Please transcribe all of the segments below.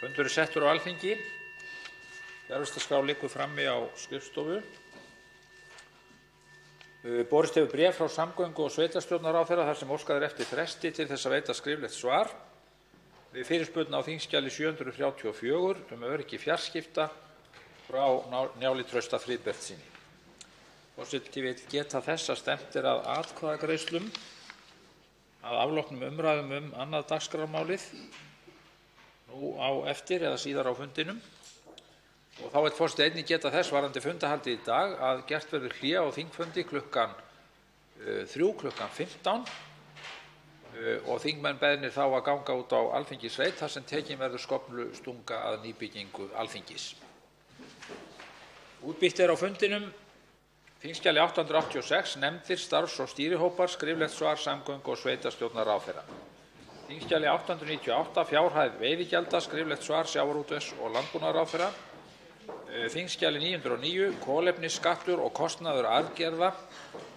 Fundur settur á Alþingi. Fjarvistarskrá liggur frammi á skrifstofu. Borist hefur bréf frá samgöngu- og sveitarstjórnarráðherra þar sem óskað er eftir fresti til þess að veita skriflegt svar við fyrirspurn á þingskjali 734 öryggi fjarskipta frá Njáli Trausta Friðbertssyni. Forseti vill geta þess að stefnt er að atkvæðagreiðslum að afloknum umræðum annað dagskrármálið nú á eftir eða síðar á fundinum. Og þá vill forseti einnig geta þess varðandi fundahaldið í dag að gert verður hlé á þingfundi klukkan 15 og þingmenn beðnir þá að ganga út á Alþingisveit þar sem tekin verður skóflustunga að nýbyggingu Alþingis. Útbýtt er á fundinum þingskjali 886 nefndir, starfs- og stýrihópar, skriflegt svar samgöngu- og sveitarstjórnarráðherra. Þingskjali 898 fjárhæð veiðigjalda, skriflegt svar sjávarútvegs- og landbúnaðarráðherra. Þingskjali 909 kolefnisskattur og kostnaður aðgerða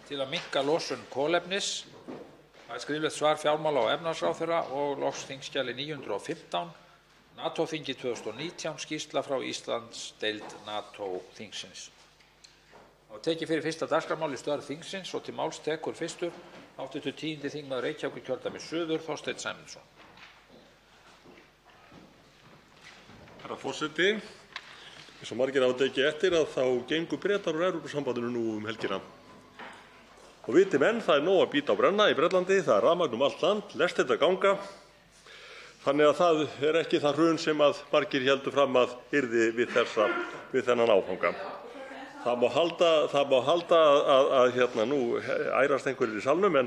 til að minnka losun kolefnis. Það er skriflegt svar fjármála- og efnahagsráðherra og loks þingskjali 915 NATO-þingið 2019 skýrsla frá Íslandsdeild NATO-þingsins. Það var tekið fyrir fyrsta dagskrármál í störf þingsins og til máls tekur fyrstur hv. 10. þingmaður Reykjavíkurkjördæmis suður, Þorsteinn Sæmundsson. Herra forseti, eins og margir hafa tekið eftir þá gengu Bretar úr Evrópusambandinu nú helgina. Og viti menn, það nóg að bíta á brenna í Bretlandi, það rafmagn allt land, lest þetta ganga. Þannig að það ekki það hrun sem að margir héldu fram að yrði við þennan áfanga. Það má halda að nú ærast einhverjir í salnum en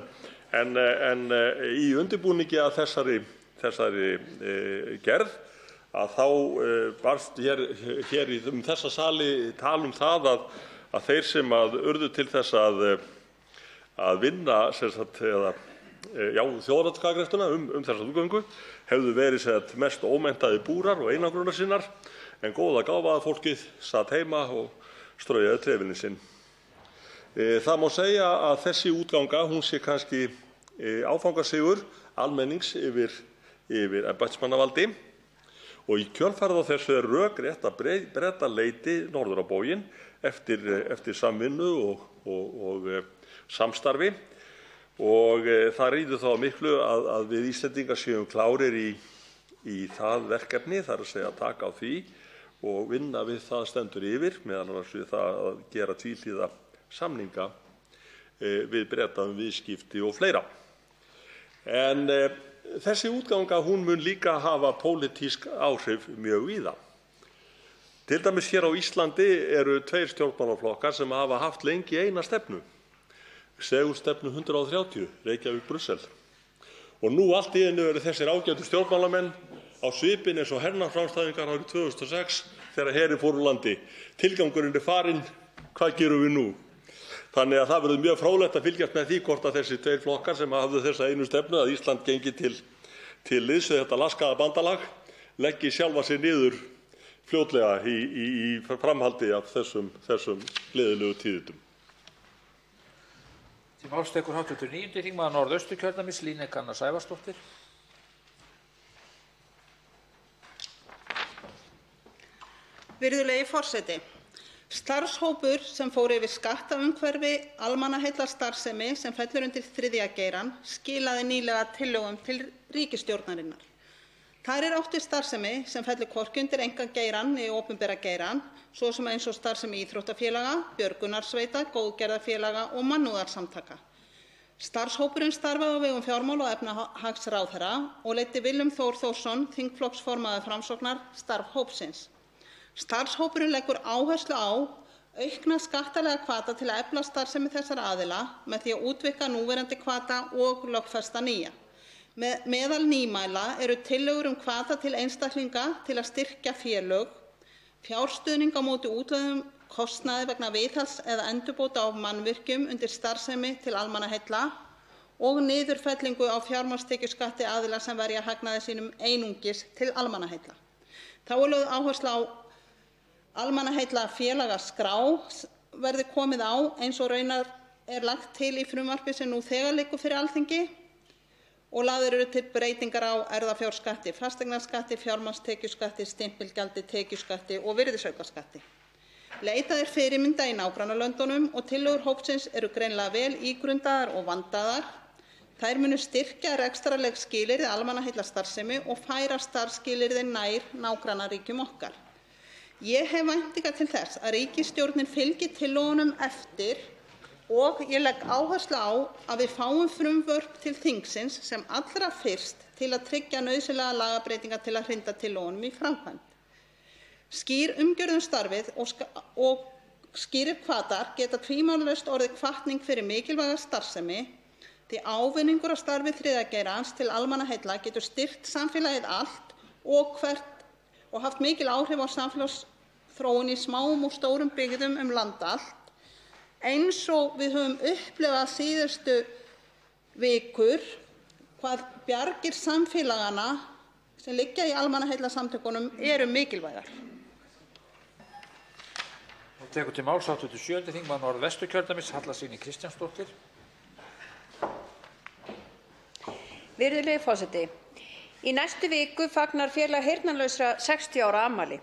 í undirbúningi að þessari gerð að þá barst hér í þessa sali tal það að þeir sem urðu til þess að vinna þjóðaratkvæðagreiðsluna þessa útgöngu hefðu verið mest ómenntaðir búrar og einangrunar sinnar en góða gáfaða fólkið sat heima og straujaði trefilinn sinn. Það má segja að þessi útganga hún sé kannski áfangasigur almennings yfir embættismannavaldi og í kjölfarið á þessu rökrétt að Bretar leiti norður á bóginn eftir samvinnu og samstarfi og það ríður þá miklu að við Íslendingar séum klárir í það verkefni, það er að segja að taka á því og vinna við það stendur yfir, meðal annars við það að gera tvíhliða samninga við Breta viðskipti og fleira. En þessi útganga hún mun líka hafa pólitísk áhrif mjög víða. Til dæmis hér á Íslandi eru tveir stjórnmálaflokkar sem hafa haft lengi eina stefnu, segulstefnu 130, Reykjavík-Brussel. Og nú allt í einu eru þessir ágætu stjórnmálamenn á svipinn eins og hernaðarframstæðingar árið 2006 þegar herinn fór úr landi. Tilgangurinn er farinn, hvað gerum við nú? Þannig að það verður mjög fróðlegt að fylgjast með því hvort að þessi tveir flokkar sem hafðu þessa einu stefnu að Ísland gengi til liðs við þetta laskaða bandalag leggi sjálfa sig niður fljótlega í framhaldi af þessum gleðilegu tíðindum. Til máls tekur hv. 9. þingmaður Norðausturkjördæmis Líneik Anna Sævarsdóttir. Virðulegi forseti. Starfshópur sem fór yfir skattaumhverfi almannaheillarstarfsemi sem fellur undir þriðja geirann skilaði nýlega tillögum til ríkisstjórnarinnar. Þar er átt við starfsemi sem fellur hvorki undir einkageirann né opinbera geirann, svo sem eins og starfsemi íþróttafélaga, björgunarsveita, góðgerðarfélaga og mannúðarsamtaka. Starfshópurinn starfaði á vegum fjármála- og efnahagsráðherra og leiddi Willum Þór Þórsson, þingflokksformaður Framsóknar, starf hópsins. Starfshópurinn leggur áherslu á aukna skattalega hvata til að efla starfsemi þessara aðila með því að útvíkka núverandi hvata og lögfesta nýja. Meðal nýmæla eru tillögur hvata til einstaklinga til að styrkja félög, fjárstuðning á móti útlögðum kostnaði vegna viðhalds eða endurbóta á mannvirkjum undir starfsemi til almannaheilla og niðurfellingu á fjármagnstekjuskatti aðila sem verja hagnaði sínum einungis til almannaheilla. Þá er lögð áhersla á almannaheillafélagaskrá verði komið á eins og raunar er lagt til í frumvarpi sem nú þegar liggur fyrir Alþingi og lagðar eru til breytingar á erfðafjárskatti, fasteignaskatti, fjármagnstekjuskatti, stimpilgjaldi, tekjuskatti og virðisaukaskatti. Leitað er fyrirmynda í nágrannalöndunum og tillögur hópsins eru greinilega vel ígrundaðar og vandaðar. Þær munu styrkja rekstrarleg skilyrði almannaheillastarfsemi og færa starfsskilyrði nær nágrannaríkjum okkar. Ég hef væntingar til þess að ríkisstjórnin fylgi tillögunum eftir og ég legg áherslu á að við fáum frumvörp til þingsins sem allra fyrst til að tryggja nauðsynlegar lagabreytingar til að hrinda tillögunum í framkvæmd. Skýr umgjörð starfið og skýrir hvatar geta tvímælalaust orðið hvatning fyrir mikilvæga starfsemi, því ávinningur af starfi þriðja geirans til almannaheilla getur styrkt samfélagið allt og haft mikil áhrif á samfélagsþróun í smáum og stórum byggðum land allt, eins og við höfum upplifað síðustu vikur hvað bjargir samfélagana sem liggja í almannaheillasamtökunum eru mikilvægar. Tekur til máls 87. þingmaður Norðvesturkjördæmis, Halla Signý Kristjánsdóttir. Virðulegi forseti. Í næstu viku fagnar Félag heyrnarlausra 60 ára afmæli.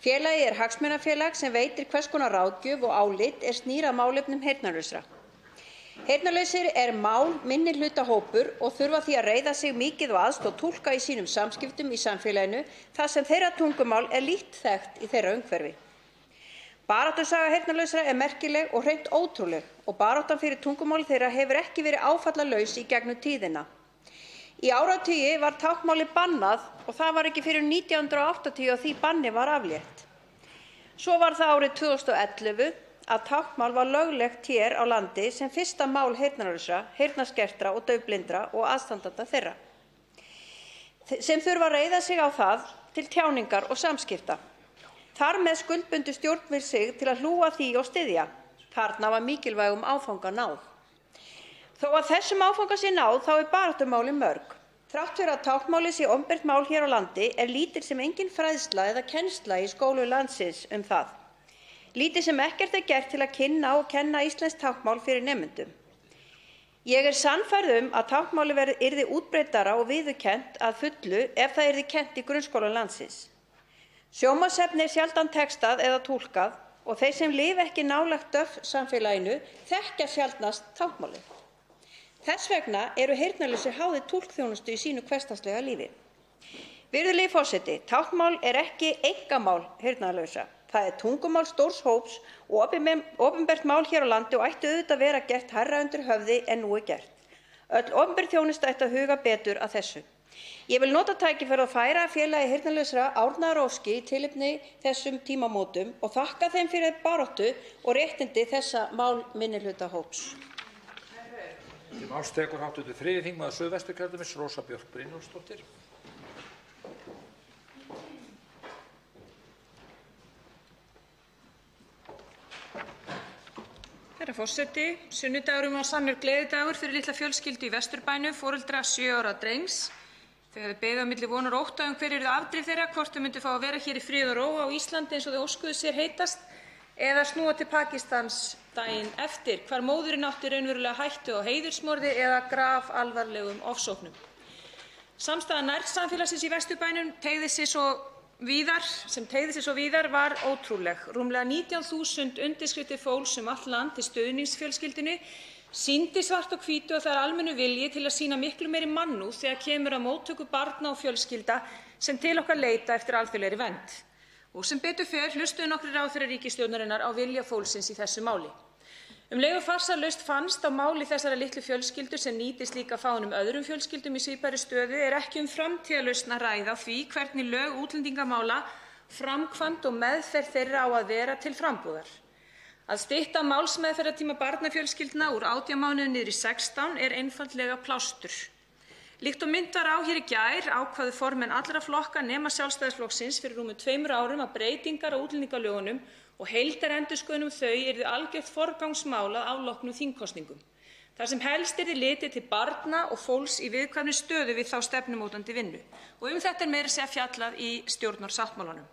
Félagið er hagsmunafélag sem veitir hvers konar ráðgjöf og álit snýr að málefnum heyrnarlausra. Heyrnarlausir er minnihlutahópur og þurfa því að reiða sig mikið á aðstoð túlka í sínum samskiptum í samfélaginu þar sem þeirra tungumál lítt þekkt í þeirra umhverfi. Baráttusaga heyrnarlausra er merkileg og hreint ótrúleg og baráttan fyrir tungumáli þeirra hefur ekki verið áfallalaus í gegnum tíðina. Í áratugi var táknmáli bannað og það var ekki fyrir 1980 að því banni var aflétt. Svo var það árið 2011 að táknmál var löglegt hér á landi sem fyrsta mál heyrnarlausra, heyrnarskertra og daufblindra og aðstandenda þeirra, sem þurfa að reiða sig á það til tjáningar og samskipta. Þar með skuldbundu stjórnvöld sig til að hlúa því og styðja. Þarna var mikilvægum áfanga náð. Þó að þessum áfanga sé náð þá baráttumáli mörg. Þrátt fyrir að táknmálið sé opinbert mál hér á landi lítil sem engin fræðsla eða kennsla í skólum landsins það. Lítið sem ekkert gert til að kynna og kenna íslenskt táknmál fyrir nemendum. Ég sannfærð að táknmálið yrði útbreiddara og viðurkennt að fullu ef það yrði kennt í grunnskólum landsins. Sjónvarpsefni sjaldan textað eða túlkað og þeir sem lifa ekki nálægt samfélaginu þekkja sjaldnast táknmálið. Þess vegna eru heyrnarlausir háðir túlkþjónustu í sínu hversdagslega lífi. Virðulegi forseti, táknmál ekki einkamál heyrnarlausra. Það tungumál stórs hóps og opinbert mál hér á landi og ætti auðvitað að vera gert hærra undir höfði en nú gert. Öll opinber þjónusta ætti að huga betur að þessu. Ég vil nota tækifærið að færa Félagi heyrnarlausra árnaðaróski í tilefni þessum tímamótum og þakka þeim fyrir baráttu og réttindi þessa minnihlutahóps. Til máls tekur hv. 3. þingmaður Suðvesturkjördæmis, Rósa Björk Brynjólfsdóttir. Herra forseti, sunnudagurinn var sannur gleðidagur fyrir litla fjölskyldu í Vesturbænum, foreldra 7 ára drengs. Þau hefðu beðið á milli vonar og ótta hver yrðu afdrif þeirra, hvort þau myndu fá að vera hér í friði og ró á Íslandi eins og þau óskuðu sér heitast, eða snúa til Pakistans daginn eftir, hvar móðurinn átti raunverulega hættu á heiðursmorði eða grafalvarlegum ofsóknum. Samstaða nærsamfélagsins í Vesturbænum teygði sig svo víðar var ótrúleg. Rúmlega 19.000 undirskriftir fólks allt land til stuðnings fjölskyldunni sýndi svart á hvítu að það almennu vilji til að sýna miklu meiri mannúð þegar kemur að móttöku barna og fjölskylda sem til okkar leita eftir alþjóðlegri vernd. Og sem betur fer hlustuðu nokkrir ráðherrar ríkisstjórnarinnar á vilja fólksins í þessu máli. Leið og farsællaust fannst á máli þessara litlu fjölskyldu sem nýtist líka fáeinum öðrum fjölskyldum í svipaðri stöðu ekki framtíðarlausn að ræða því hvernig lög útlendingamála, framkvæmd og meðferð þeirra á að vera til frambúðar. Að stytta málsmeðferðartíma barnafjölskyldna úr 18 mánuðum niður í 16 einfaldlega plástur. Líkt og minnt var á hér í gær ákváðu formenn allra flokka nema Sjálfstæðisflokksins fyrir rúmum 2 árum að breytingar á útlendingalögunum og heildarendurskoðun þau yrðu algjört forgangsmál að afloknum þingkosningum, þar sem helst yrði litið til barna og fólks í viðkvæmri stöðu við þá stefnumótandi vinnu. Og þetta meira að segja fjallað í stjórnarsáttmálanum.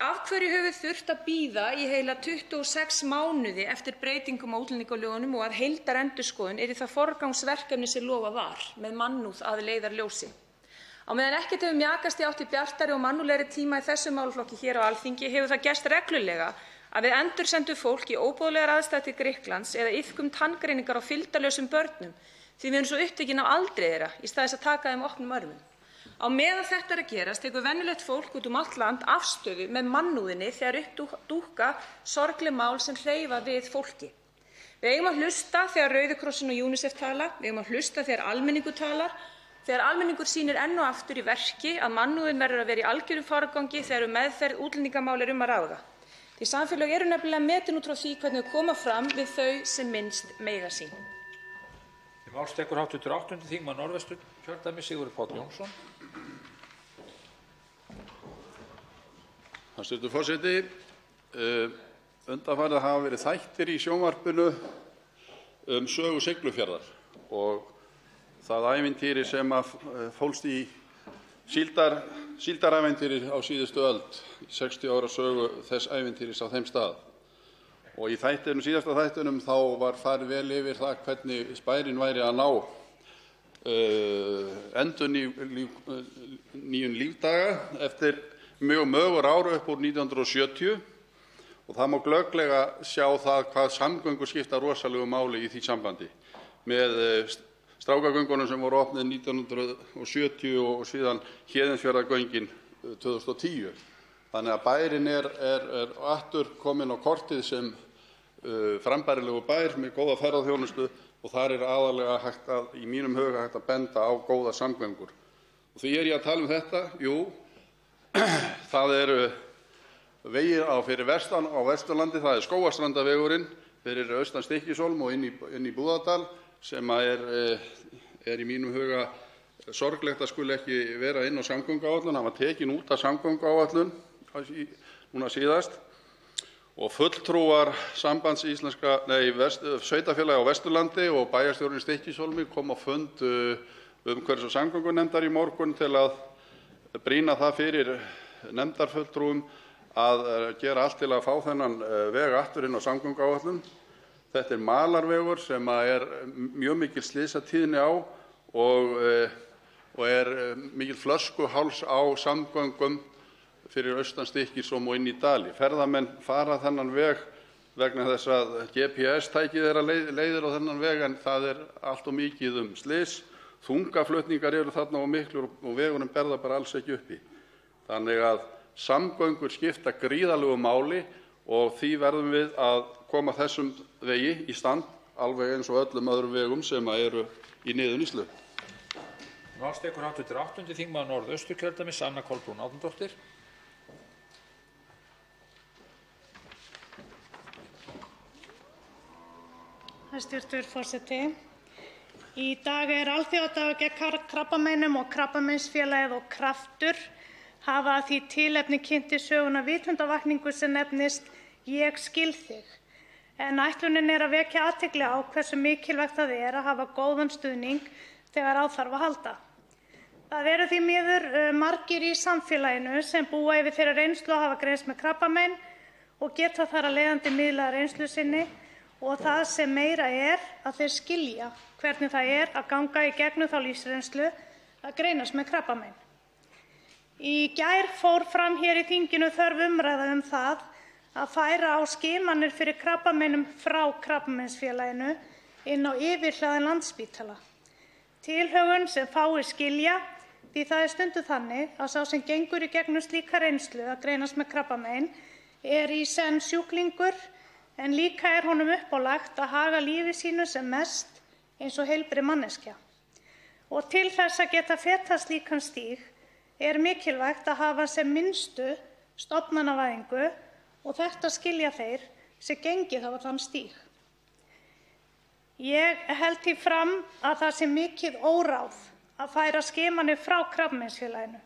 Af hverju höfum við þurft að bíða í heila 26 mánuði eftir breytingum á útlendingalögunum og að heildarendurskoðun yrði það forgangsverkefni sem lofað var með mannúð að leiðarljósi? Á meðan ekkert hefur mjakast í átt til bjartari og mannúðlegri tíma í þessum málaflokki hér á Alþingi hefur það gerst reglulega að við endursendum fólk í óboðlegar aðstæður til Grikklands eða iðkum tanngreiningar á fylgdarlausum börnum því við erum svo upptekin af aldri þeirra í stað þess að taka þeim opnum örmum. Á meðan þetta er að gerast tekur venjulegt fólk út allt land afstöðu með mannúðinni þegar upp dúkka sorgleg mál sem hreyfa við fólki. Við eigum að hlusta þegar Rauði krossinn og UNICEF tala, við eigum að hlusta þegar almenningur talar, þegar almenningur sýnir enn og aftur í verki að mannúðin verður að vera í algjörum forgangi þegar meðferð útlendingamál er að ráða. Því samfélög eru nefnilega metin út frá því hvernig þau koma fram við þau sem minnst meiða sín. Til máls tekur hv. 8. þingmaður Norðvesturkjördæmis Sigurður Páll Jónsson. Hæstv. forseti. Undanfarið hafa verið þættir í sjónvarpinu sögu Siglufjarðar og það ævintýri sem fólst í síldarævintýri á síðustu öld, 60 ára sögu þess ævintýris á þeim stað. Og í síðasta þættinum þá var farið vel yfir það hvernig bærinn væri að ná endurnýjun lífdaga eftir mjög mögur ár upp úr 1970 og það má glögglega sjá það hvað samgöngur skipta rosalegu máli í því sambandi með Strákagöngunum sem voru opnuð 1970 og síðan Héðinsfjarðargöngin 2010. Þannig að bærinn er aftur kominn á kortið sem frambærilegur bær með góða ferðaþjónustu og þar er aðallega hægt að, í mínum huga, hægt að benda á góðar samgöngur. Og því er ég að tala um þetta? Jú, það eru vegir fyrir vestan á Vesturlandi, það er Skógarstrandarvegurinn fyrir austan Stykkishólm og inn í Búðardal sem er í mínum huga sorglegt að skuli ekki vera inn á samgönguáætlun. Hann var tekinn út af samgönguáætlun núna síðast og fulltrúar Sambands sveitarfélaga á Vesturlandi og bæjarstjórinn í Stykkishólmi kom á fund umhverfis- og samgöngunefndar í morgun til að brýna það fyrir nefndarfulltrúum að gera allt til að fá þennan veg aftur inn á samgönguáætlun. Þetta er malarvegur sem er mjög mikil slysatíðni á og er mikil flöskuháls á samgöngum fyrir austan Stykkishólm og inn í Dali. Ferðamenn fara þennan veg vegna þess að GPS-tækið þeirra leiðir á þennan veg en það er allt of mikið slys. Þungaflutningar eru þarna og miklir og vegurinn ber það bara alls ekki uppi. Þannig að samgöngur skipta gríðarlegu máli og því verðum við að koma þessum vegi í stand alveg eins og öllum öðrum vegum sem eru í niðurníðslu. Máls tekur hv. 8. þingmaður Norðausturkjördæmis Anna Kolbrún Árnadóttir. Hæstv. forseti. Í dag er alþjóðadagur gegn krabbameinum og Krabbameinsfélagið og Kraftur hafa að því tilefni kynnti söguna vitundarvakningu sem nefnist Ég skil þig. En ætlunin er að vekja athygli á hversu mikilvægt það er að hafa góðan stuðning þegar á þarf að halda. Það eru því miður margir í samfélaginu sem búa yfir þeirra reynslu að hafa greinst með krabbamein og geta þar að leiðandi miðlað reynslu sinni og það sem meira er að þeir skilja hvernig það er að ganga í gegnum þá lífsreynslu að greinast með krabbamein. Í gær fór fram hér í þinginu þörf umræða það að færa á skimanir fyrir krabbameinum frá Krabbameinsfélaginu inn á yfirhlaðin Landspítala. Tilhögun sem fáir skilja því það er stundum þannig að sá sem gengur í gegnum slíka reynslu að greinast með krabbamein er í senn sjúklingur en líka er honum uppálagt að haga lífi sínu sem mest eins og heilbrigð manneskja. Og til þess að geta fetað slíkan stíg er mikilvægt að hafa sem minnstu stofnanavæðingu og þetta skilja þeir sem gengið hafa þann stíg. Ég held því fram að það sé mikið óráð að færa skimanir frá Krabbameinsfélaginu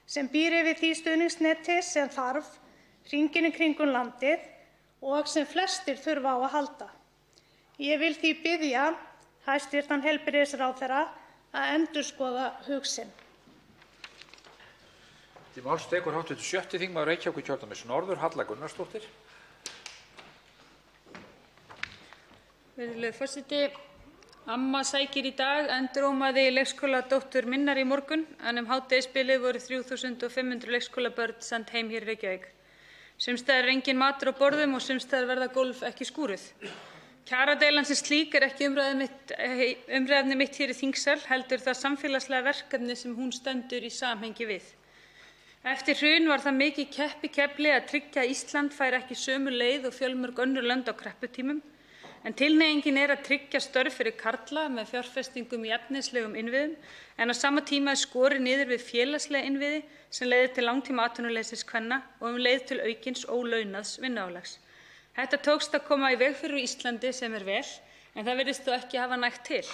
sem býr yfir því stuðningsneti sem þarf hringinn í kringum landið og sem flestir þurfa á að halda. Ég vil því biðja hæstv. Heilbrigðisráðherra að endurskoða hug sinn. Til máls tekur hv. 6. þingmaður Reykjavíkurkjördæmis norður, Halla Gunnarsdóttir. Virðulegur forseti. Amma sækir í dag endurómaði leikskóladóttur minnar í morgun en hádegisbilið voru 3.500 leikskólabörn send heim hér í Reykjavík. Sums staðar er enginn matur á borðum og sums staðar verða gólf ekki skúruð. Kjaradeilan sem slík er ekki umræðefni mitt hér í þingsal, heldur það samfélagslega verkefni sem hún stendur í samhengi við. Eftir hrun var það mikið keppikefli að tryggja að Ísland færi ekki sömu leið og fjölmörg önnur lönd á krepputímum, en tilhneigingin er að tryggja störf fyrir karla með fjárfestingum í efnislegum innviðum, en á sama tíma er skorið niður við félagslega innviði sem leiðir til langtímaatvinnuleysis kvenna og leið til aukins ólaunaðs vinnuálags. Þetta tókst að koma í veg fyrir Íslandi sem er vel, en það virðist þó ekki hafa nægt til.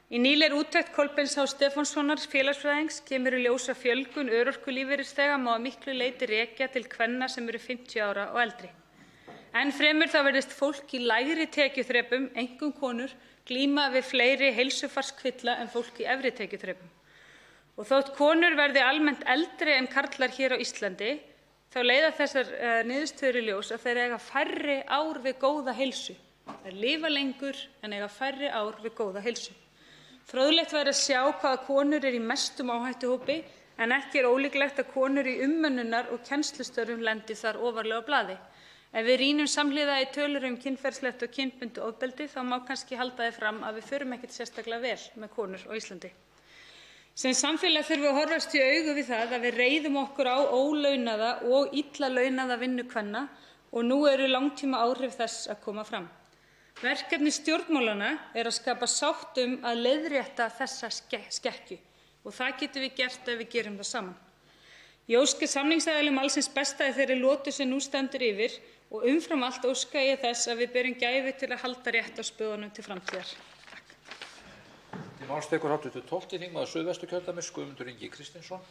Í nýlegri úttekt Kolbeins H. Stefánssonar félagsfræðings kemur í ljós að fjölgun örorkulífeyrisþega má að miklu leyti rekja til kvenna sem eru 50 ára og eldri. Enn fremur þá virðist fólk í lægri tekjuþrepum, einkum konur, glíma við fleiri heilsufarskvilla en fólk í efri tekjuþrepum. Og þótt konur verði almennt eldri en karlar hér á Íslandi, þá leiða þessar niðurstöður í ljós að þeir eiga færri ár við góða heilsu. Þeir lifa lengur en eiga færri ár við góða heilsu. Fróðlegt væri að sjá hvaða konur í mestum áhættuhópi, en ekki ólíklegt að konur í umönnunar- og kennslustörfum lendi þar ofarlega á blaði. Ef við rýnum samhliða í tölur kynferðislegt og kynbundið ofbeldi, þá má kannski halda því fram að við förum ekkert sérstaklega vel með konur á Íslandi. Sem samfélag þurfum við að horfast í augu við það að við reiðum okkur á ólaunaða og illa launaða vinnu kvenna og nú eru langtíma áhrif þess að koma fram. Verkefni stjórnmálanna er að skapa sátt að leiðrétta þessa skekkju og það getum við gert ef við gerum það saman. Ég óska samningsaðilum alls hins besta í þeirri lotu sem nú stendur yfir og umfram allt óska ég þess að við berum gæfu til að halda rétt á spöðunum til framtíðar. Til máls tekur hv. 12. þingmaður Suðvesturkjördæmis Guðmundur Ingi Kristinsson.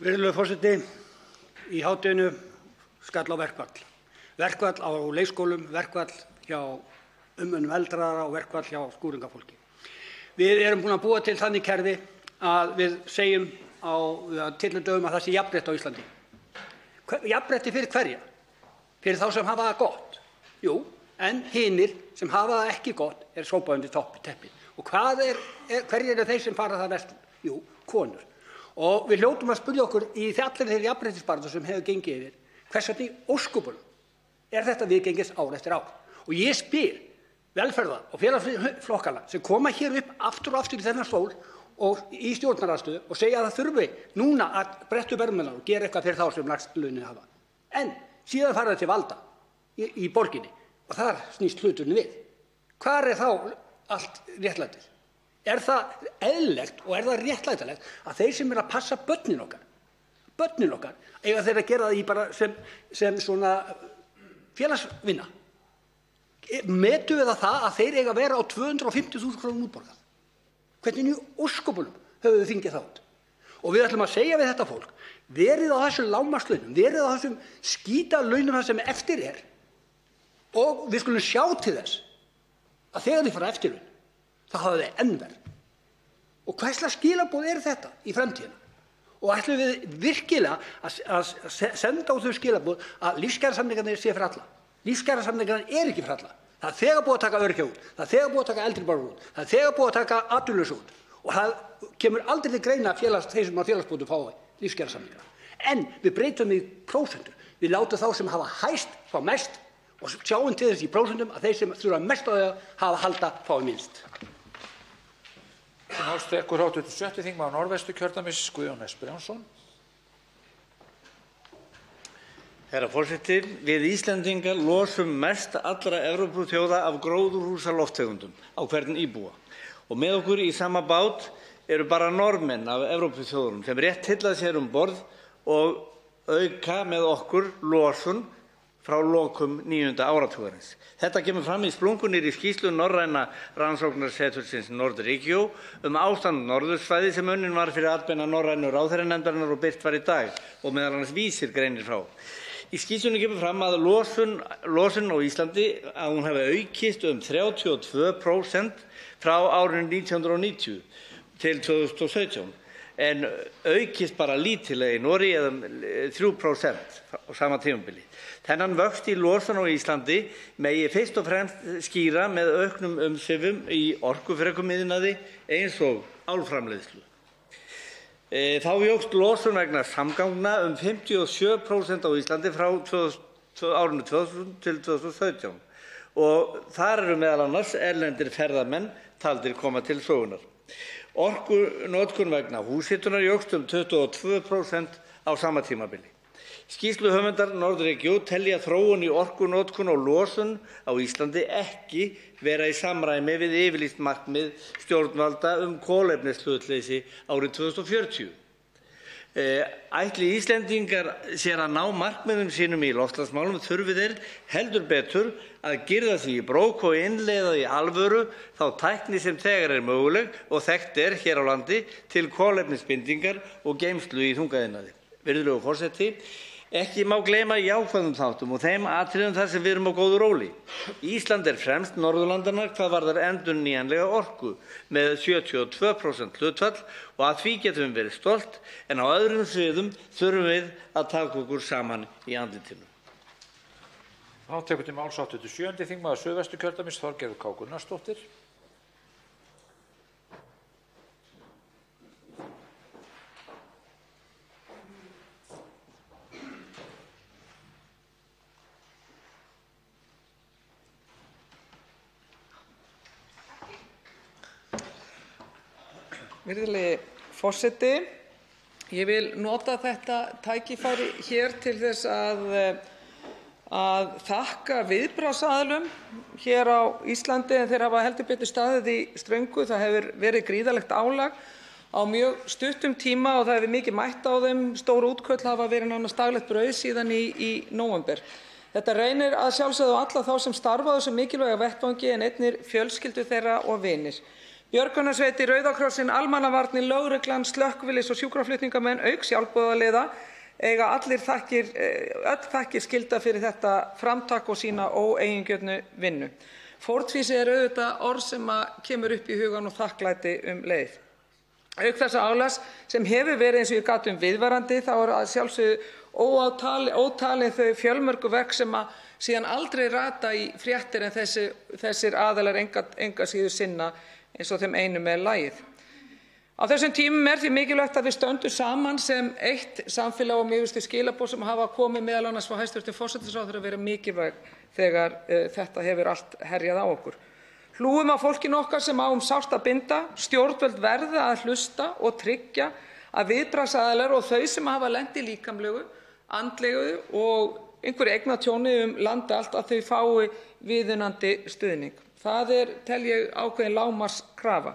Virðulegur forseti, í hádeginu skall á verkfall. Verkfall á leikskólum, verkfall hjá umönnum eldraðra og verkfall hjá skúringafólki. Við erum búin að búa til þannig kerfi að við segjum á tyllidögum að það sé jafnrétti á Íslandi. Jafnrétti fyrir hverja? Fyrir þá sem hafa það gott? Jú, en hinir sem hafa það ekki gott er sópað undir teppið. Og hverjir eru þeir sem fara það verst? Jú, konur. Og við hljótum að spyrja okkur í allir þeirri jafnréttisbaráttu sem hefur gengið yfir, hvers vegna í ósköpunum er þetta viðgengist ár eftir ár? Og ég spyr velferðar- og félagsflokkana sem koma hér upp aftur og aftur í þennan stól og í stjórnarandstöðu og segja að það þurfi núna að bretta upp ermarnar og gera eitthvað fyrir þá sem lægst launin hafa. En síðan fara þeir til valda í borginni og þar snýst hluturinn við. Hvar er þá allt réttlætið? Er það eðlilegt og er það réttlætanlegt að þeir sem eru að passa börnin okkar, eiga þeir að gera það í bara sem svona félagsvinna? Metum við það að þeir eiga að vera á 250.000 krónum útborgað? Hvernig í ósköpunum höfum við fengið það út? Og við ætlum að segja við þetta fólk, verið á þessum lágmarkslaunum, verið á þessum skítalaunum það sem eftir er og við skulum sjá til þess að þegar þið fara eftirlaun, þá hafa þið enn verð. Og hvers skilaboð er þetta í framtíðina? Og ætlum við virkilega að senda á þau skilaboð að lífskjarasamningarnir sé fyrir alla? Lífskjarasamningarnir er ekki fyrir alla. Það er þegar búið að taka öryrkja út, það er þegar búið að taka eldri borgara út, það er þegar búið að taka atvinnulausa út og það kemur aldrei til greina þeir sem á félagsbótum fái lífskjarasamninga. En við breytum í prósentur. Við látum þá sem hafa hæst fá mest og sjáum til þess í prósentum að þeir sem þurfa mest á því að hafa halda fái minnst. Til máls tekur hv. 6. þingmaður Norðvesturkjördæmis Guðjón S. Brjánsson. Herra forseti, við Íslendingar losum mest allra Evrópuþjóða af gróðurhúsalofttegundum á hvern íbúa. Og með okkur í sama bát eru bara Norðmenn af Evrópuþjóðunum sem rétt tylla sér borð og auka með okkur losun frá lokum 9. áratugarins. Þetta kemur fram í splunkunýrri skýrslu Norræna rannsóknarsetursins Nordregio ástand norðursvæði sem unnin var fyrir atbeina norrænu ráðherranefndarinnar og birt var í dag og meðal annars Vísir greinir frá. Í skýrslunni kemur fram að losun á Íslandi að hún hafi aukist 32% frá árinu 1990 til 2017. en aukist bara lítillega í Noregi eða 3% á sama tímabili. Þennan vöxt í losun á Íslandi megi fyrst og fremst skýra með auknum umsvifum í orkufrekum iðnaði eins og álframleiðslu. Þá jókst losun vegna samgangna 57% á Íslandi frá árinu 2000 til 2017 og þar eru meðal annars erlendir ferðamenn taldir koma til sögunar. Orkunotkun vegna húshitunar jókst 22% á sama tímabili. Skýrsluhöfundar Nordregio telja þróun í orkunotkun og losun á Íslandi ekki vera í samræmi við yfirlýst markmið stjórnvalda kolefnishlutleysi árið 2040. Ætli Íslendingar sér að ná markmiðum sínum í loftslagsmálum þurfi þeir heldur betur að girða sig í brók og innleiða í alvöru þá tækni sem þegar möguleg og þekkt hér á landi til kolefnisbindingar og geymslu í þungaiðnaði. Virðulegur forseti, ekki má gleyma jákvæðum þáttum og þeim atriðum þar sem við erum á góðu róli. Ísland fremst Norðurlandanna hvað varðar endurnýjanlega orku með 72% hlutfall og að því getum við verið stolt, en á öðrum sviðum þurfum við að taka okkur saman í andlitinu. Þá tekur til máls 87. þingmaður Suðvesturkjördæmis Þorgerður K. Gunnarsdóttir. Virðulegi forseti, ég vil nota þetta tækifæri hér til þess að þakka viðbragðsaðilum hér á Íslandi en þeir hafa heldur betur staðið í ströngu. Það hefur verið gríðarlegt álag á mjög stuttum tíma og það hefur mikið mætt á þeim. Stór útköll hafa verið nánast daglegt brauð síðan í nóvember. Þetta reynir að sjálfsögðu á alla þá sem starfa á þessum mikilvæga vettvangi en einnig fjölskyldur þeirra og vinir. Björgunarsveitir, Rauða krossinn, almannavarnir, lögreglan, slökkvilis og sjúkraflutningamenn auk sjálfboðaliða eiga öll þakkir skilda fyrir þetta framtak og sína óeigingjörnu vinnu. Fórnfýsi auðvitað orð sem kemur upp í hugann og þakklæti leið. Auk þessa álags sem hefur verið eins og ég gat viðvarandi þá að sjálfsögðu ótalin þau fjölmörgu verk sem síðan aldrei rata í fréttir en þessir aðilar enga síður sinna eins og þeim einu með lagið. Á þessum tímum því mikilvægt að við stöndum saman sem eitt samfélag og mér finnst þau skilaboð sem hafa komið meðal annars frá hæstv. Forsætisráðherra vera mikilvæg þegar þetta hefur allt herjað á okkur. Hlúum að fólkinu okkar sem á sárt að binda, stjórnvöld verða að hlusta og tryggja að viðbragðsaðilar og þau sem hafa lent í líkamlegu, andlegu og einhverju eignatjóni landi allt að þau fái viðunandi stuðning. Það tel ég ákveðin lágmarkskrafa.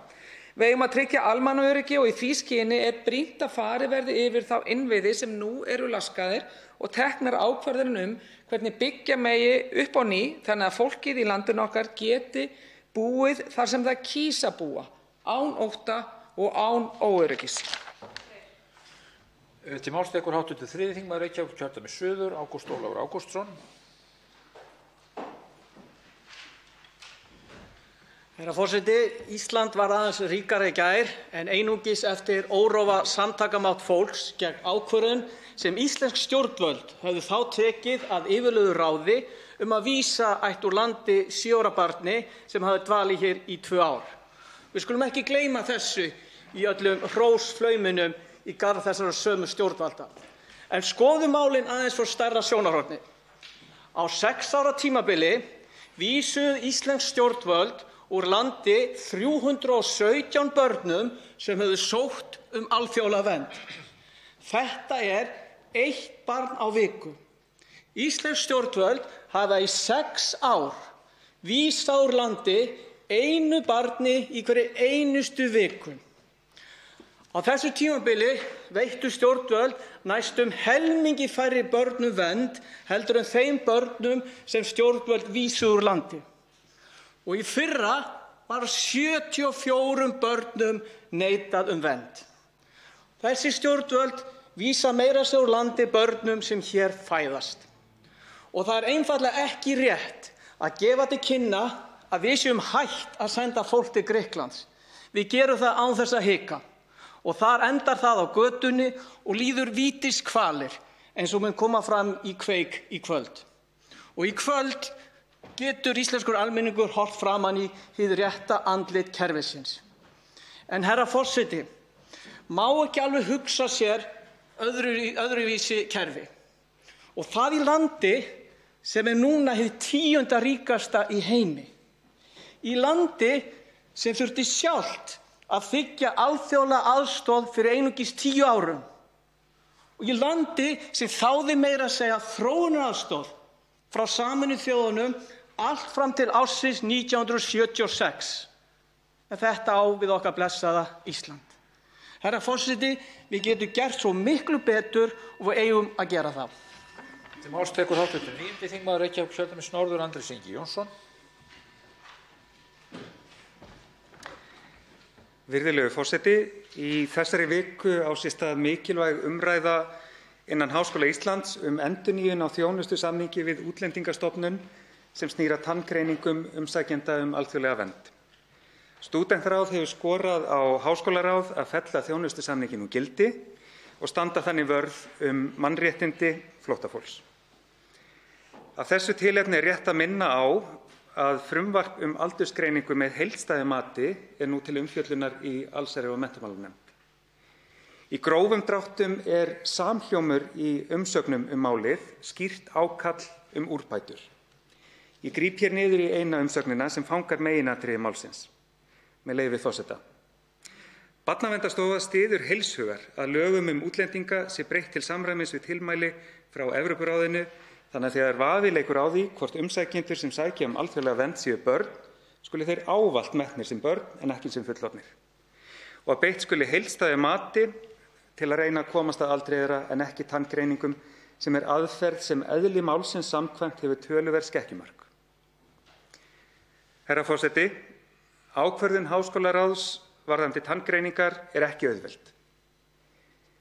Við eigum að tryggja almannaöryggi og í því skyni brýnt að farið verði yfir þá innviði sem nú eru laskaðir og teknar ákvarðanir hvernig byggja megi upp á ný þannig að fólkið í landinu okkar geti búið þar sem það kýs að búa, án ótta og án óöryggis. Til máls tekur hv. 3. þingmaður Reykjavíkurkjördæmis suður, Ágúst Ólafur Ágústsson. Herra forseti, Ísland var aðeins ríkara í gær en einungis eftir óróa samtakamátt fólks gegn ákvörðun sem íslensk stjórnvöld höfðu þá tekið að yfirlögðu ráði að vísa ætti úr landi 7 ára barni sem hafði dvalið hér í 2 ár. Við skulum ekki gleyma þessu í öllum hrósflauminum í garð þessara sömu stjórnvalda. En skoðum málin aðeins frá stærra sjónarhorni. Á 6 ára tímabili vísuðu íslensk stjórnvöld úr landi 317 börnum sem höfðu sótt alþjóðlega vernd. Þetta 1 barn á viku. Íslensk stjórnvöld hafa í 6 ár vísað úr landi 1 barni í hverri einustu viku. Á þessu tímabili veittu stjórnvöld næstum helmingi færri börnum vernd heldur en þeim börnum sem stjórnvöld vísuðu úr landi. Og í fyrra var 74 börnum neitað vernd. Þessi stjórnvöld vísa meira sér úr landi börnum sem hér fæðast. Og það einfaldlega ekki rétt að gefa til kynna að við séum hætt að senda fólk til Grikklands. Við gerum það án þess að hika. og þar endar það á götunni og líður vítiskvalir eins og mun koma fram í Kveik í kvöld. Og í kvöld getur íslenskur almenningur horft framan í hið rétta andlit kerfisins. En herra forseti, má ekki alveg hugsa sér öðruvísi kerfi. Og það í landi sem núna hið 10. ríkasta í heimi. Í landi sem þurfti sjálft að þiggja alþjóðlega aðstoð fyrir einungis 10 árum. Og í landi sem þáði meira að segja þróunaraðstoð frá Sameinuðu þjóðunum allt fram til ársins 1976. En þetta á við okkar blessaða Ísland. Herra forseti, við getum gert svo miklu betur og við eigum að gera það. Til máls tekur hv. 9. þingmaður Reykjavíkurkjördæmis norður Andrés Ingi Jónsson. Virðulegur forseti, í þessari viku á sér stað mikilvæg umræða innan Háskóla Íslands endurnýjun á þjónustusamningi við Útlendingastofnun sem snýr að tanngreiningum umsækjenda alþjóðlega vernd. Stúdentaráð hefur skorað á háskólaráð að fella þjónustusamninginn úr gildi og standa þannig vörð mannréttindi flóttafólks. Af þessu tilefni rétt að minna á að frumvarp aldursgreiningu með heildstæðu mati nú til umfjöllunar í allsherjar- og menntamálanefnd. Í grófum dráttum samhljómur í umsögnum málið skýrt ákall úrbætur. Ég gríp hér niður í eina umsögnina sem fangar meginatriði málsins. Með leyfi forseta. Barnaverndarstofa styður heils hugar að lögum útlendinga sé breytt til samræmis við tilmæli frá Evrópuráðinu þannig að þegar vafi leikur á því hvort umsækjendur sem sækja alþjóðlega vernd séu börn skuli þeir ávallt metnir sem börn en ekki sem fullorðnir. Og að beitt skuli heildstæðu mati til að reyna að komast að aldri þeirra en ekki tanngreiningum sem aðferð sem eðli málsins samkvæmt hefur töluverð skekkjumörk. Herra forseti, ákvörðun háskólaráðs varðandi tanngreiningar ekki auðveld.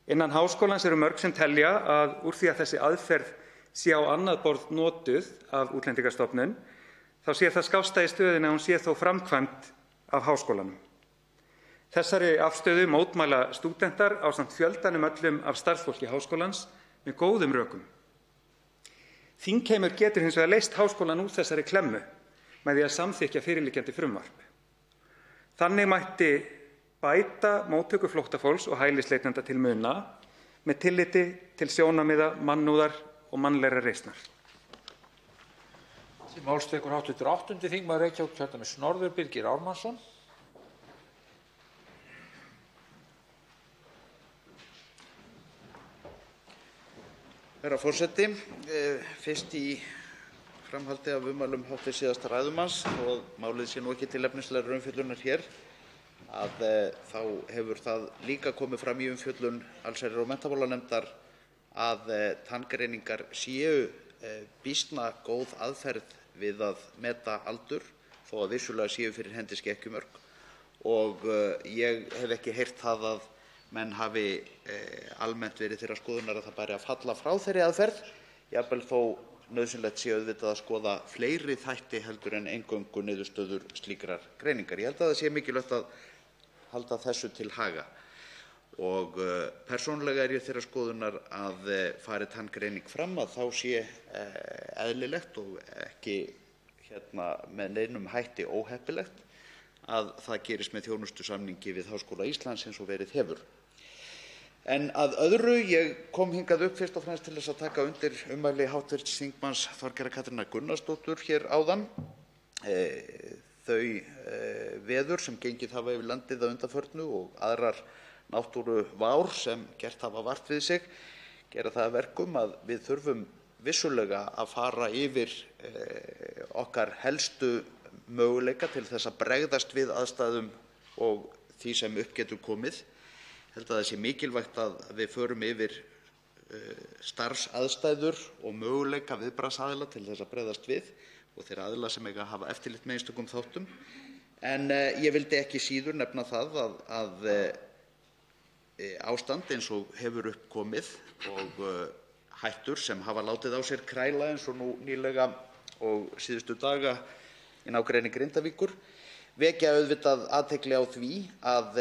Innan háskólans mörg sem telja að úr því að þessi aðferð sé á annað borð notuð af Útlendingastofnun, þá sé það skásta í stöðunni að hún sé þó framkvæmd af háskólanum. Þessari afstöðu mótmæla stúdentar ásamt fjöldanum öllum af starfsfólki háskólans með góðum rökum. Þingheimur getur hins vegar leyst háskólann úr þessari klemmu með því að samþykkja fyrirliggjandi frumvarp. Þannig mætti bæta móttöku flóttafólks og hælisleitenda til muna með tilliti til sjónarmiða, mannúðar og mannlegrar reisnar. Til máls tekur hv. 8. þingmaður Reykjavíkurkjördæmis norður Birgir Ármannsson. Herra forseti, fyrst í framhaldi af ummælum hv. síðasta ræðumanns og málið sé nú ekki til efnislegrar umfjöllunar hér, að þá hefur það líka komið fram í umfjöllun allsherjar- og menntamálanefndar að tanngreiningar séu býsna góð aðferð við að meta aldur þó að vissulega séu fyrir hendi skekkjumörk og ég hef ekki heyrt það að menn hafi almennt verið þeirrar skoðunar að það bæri að falla frá þeirri aðferð, jafnvel þó nauðsynlegt sé auðvitað að skoða fleiri þætti heldur en eingöngu niðurstöður slíkrar greiningar. Ég held að það sé mikilvægt að halda þessu til haga og persónulega ég þeirrar skoðunar að fari tanngreining fram að þá sé eðlilegt og ekki með neinum hætti óheppilegt að það gerist með þjónustusamningi við Háskóla Íslands eins og verið hefur. En að öðru, ég kom hingað upp fyrst og fremst til þess að taka undir ummæli hv. þingmanns Þorgerðar Katrínar Gunnarsdóttur hér áðan. Þau veður sem gengið hafa yfir landið að undanförnu og aðrar náttúruvár sem gert hafa vart við sig gera það að verkum að við þurfum vissulega að fara yfir okkar helstu möguleika til þess að bregðast við aðstæðum og því sem upp getur komið. Ég held að það sé mikilvægt að við förum yfir starfsaðstæður og möguleika viðbragðsaðila til þess að bregðast við og þeirra aðila sem eiga að hafa eftirlit með einstökum þáttum. En ég vildi ekki síður nefna það að ástand eins og hefur upp komið og hættur sem hafa látið á sér kræla eins og nú nýlega og síðustu daga í nágrenni Grindavíkur vekja auðvitað athygli á því að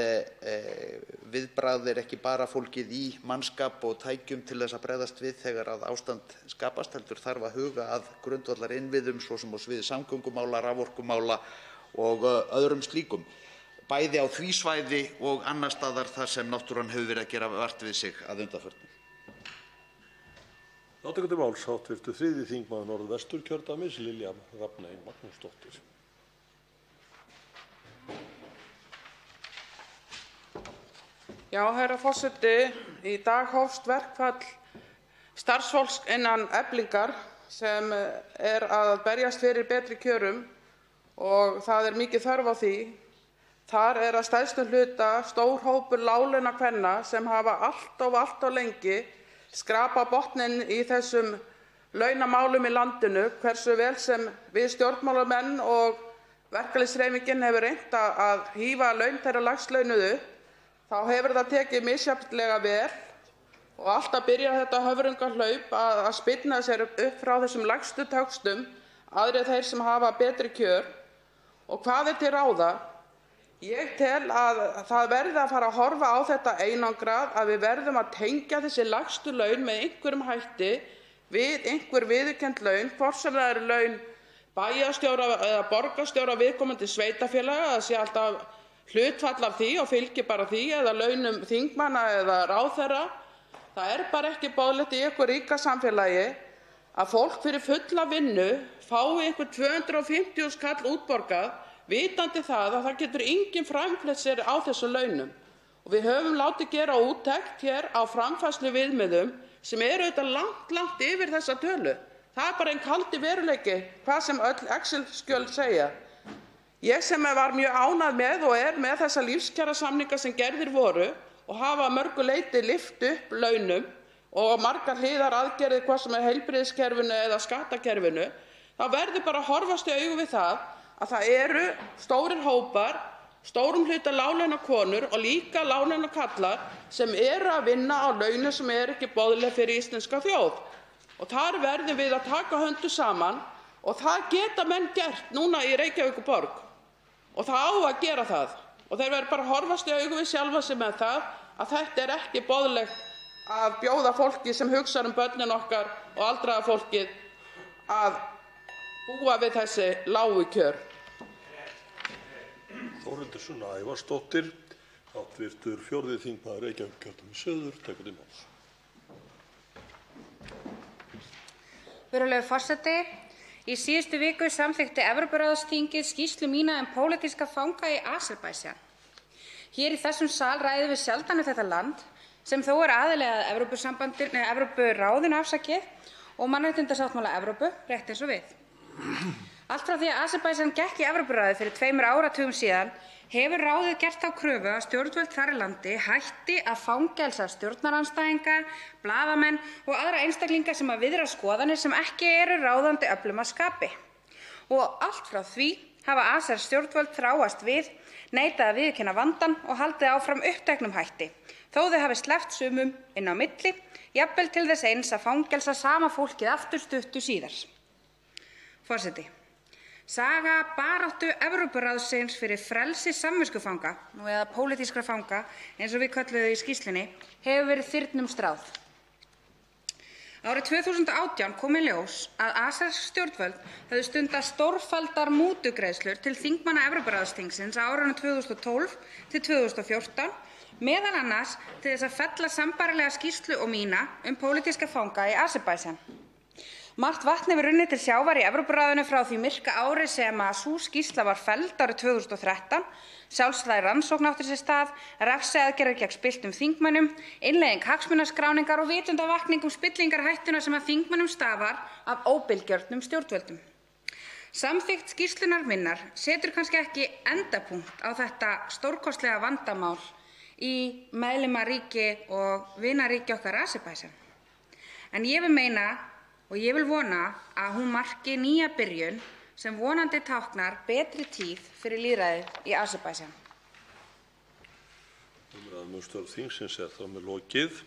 viðbragð er ekki bara fólgið í mannskap og tækjum til þess að bregðast við þegar að ástand skapast, heldur þarf að huga að grundvallarinnviðum, svo sem á sviði samgöngumála, raforkumála og öðrum slíkum, bæði á því svæði og annars staðar þar sem náttúran hefur verið að gera vart við sig að undanförnu. Tekur til máls hv. 3. þingmaður Norðvesturkjördæmis, Lilja Rafney Magnúsdóttir. Já, herra forseti, í dag hófst verkfall starfsfólks innan Eflingar sem er að berjast fyrir betri kjörum og það er mikið þörf á því. Þar er að stærstum hluta stór hópur láglaunakvenna sem hafa allt of lengi skrapa botninn í þessum launamálum í landinu, hversu vel sem við stjórnmálamenn og verkalýðshreyfingin hefur reynt að hífa laun þeirra lægstlaunuðu, þá hefur það tekið misjafnlega vel og alltaf byrjar þetta höfrungahlaup að spyrna sér upp frá þessum lægstu töxtum, aðrir þeir sem hafa betri kjör. Og hvað er til ráða? Ég tel að það verði að fara að horfa á þetta einangrað, að við verðum að tengja þessi lægstu laun með einhverjum hætti við einhver viðurkennd laun, hvort sem það eru laun bæjarstjóra eða borgarstjóra viðkomandi sveitarfélaga, það sé alltaf hlutfall af því og fylgi bara því, eða launum þingmanna eða ráðherra. Það er bara ekki boðlegt í einhver ríka samfélagi að fólk fyrir fulla vinnu fái einhver 250.000 kall útborgað, vitandi það að það getur enginn framfleytt sér á þessum launum. Og við höfum látið gera úttekt hér á framfærsluviðmiðum sem eru auðvitað langt yfir þessa tölu. Það er bara einn kaldi veruleiki, hvað sem öll Excel-skjöl segja. Ég sem var mjög ánægð með og er með þessa lífskjarasamninga sem gerðir voru og hafa að mörgu leyti lyft upp launum og margar hliðaraðgerðir, hvort sem er heilbrigðiskerfinu eða skattakerfinu, þá verður bara að horfast í augu við það að það eru stórir hópar, stórum hluta láglaunakonur og líka láglaunakarlar sem eru að vinna á launum sem eru ekki boðleg fyrir íslenska þjóð. Og þar verðum við að taka höndum saman og það geta menn gert núna í Reykjavíkurborg og það á að gera það. Og þeir verður bara að horfast í augu við sjálfa sig með það að þetta er ekki boðlegt að bjóða fólki sem hugsar börnin okkar og aldraða fólkið að búa við þessi lágu kjör. Þórhildur Sunna Ævarsdóttir, hv. 4. þingmaður Reykjavíkurkjördæmis suður, tekur til máls. Virðulegur forseti, í síðustu viku samþykkti Evrópuráðsþingið skýrslu mína pólitíska fanga í Aserbaídsjan. Hér í þessum sal ræðum við sjaldan þetta land sem þó er aðili að Evrópuráðinu og mannréttindasáttmála Evrópu, rétt eins og við. Allt frá því að Aserbaídsjan gekk í Evrópuráðið fyrir 2 áratugum síðan hefur ráðið gert þá kröfu að stjórnvöld þar í landi hætti að fangelsa stjórnarandstæðinga, blaðamenn og aðra einstaklinga sem að viðra skoðanir sem ekki eru ráðandi öflum að skapi. Og allt frá því hafa Aser stjórnvöld þráast við, neitað að viðurkenna vandann og haldið áfram uppteknum hætti, þó þau hafi sleppt sumum inn á milli, jafnvel til þess eins að fangelsa sama fólkið aftur stuttu síðar. Forseti. Saga baráttu Evrópuráðsins fyrir frelsi samviskufanga, nú eða pólitískra fanga, eins og við kölluðum í skýrslunni, hefur verið þyrnum stráð. Árið 2018 kom í ljós að asersk stjórnvöld höfðu stundað stórfelldar mútugreiðslur til þingmanna Evrópuráðsþingsins á árunum 2012 til 2014, meðal annars til þess að fella sambærilega skýrslu og mína pólitíska fanga í Aserbaídsjan. Margt vatn hefur runnið til sjávar í Evrópuráðinu frá því myrka ári sem að sú skýrsla var felld árið 2013, sjálfstæð rannsókn átti sér stað, refsiaðgerðir gegn spilltum þingmönnum, innleiðing hagsmunaskráningar og vitundarvakning spillingarhættuna sem að þingmönnum stafar af óbilgjörnum stjórnvöldum. Samþykkt skýrslunnar minnar setur kannski ekki endapunkt á þetta stórkostlega vandamál í meðlimaríki og vinaríki okkar Aserbaídsjan. En ég vil meina og ég vil vona að hún marki nýja byrjun sem vonandi táknar betri tíð fyrir lýðræðið í Aserbaídsjan. Umræðum störf þingsins er þá með lokið.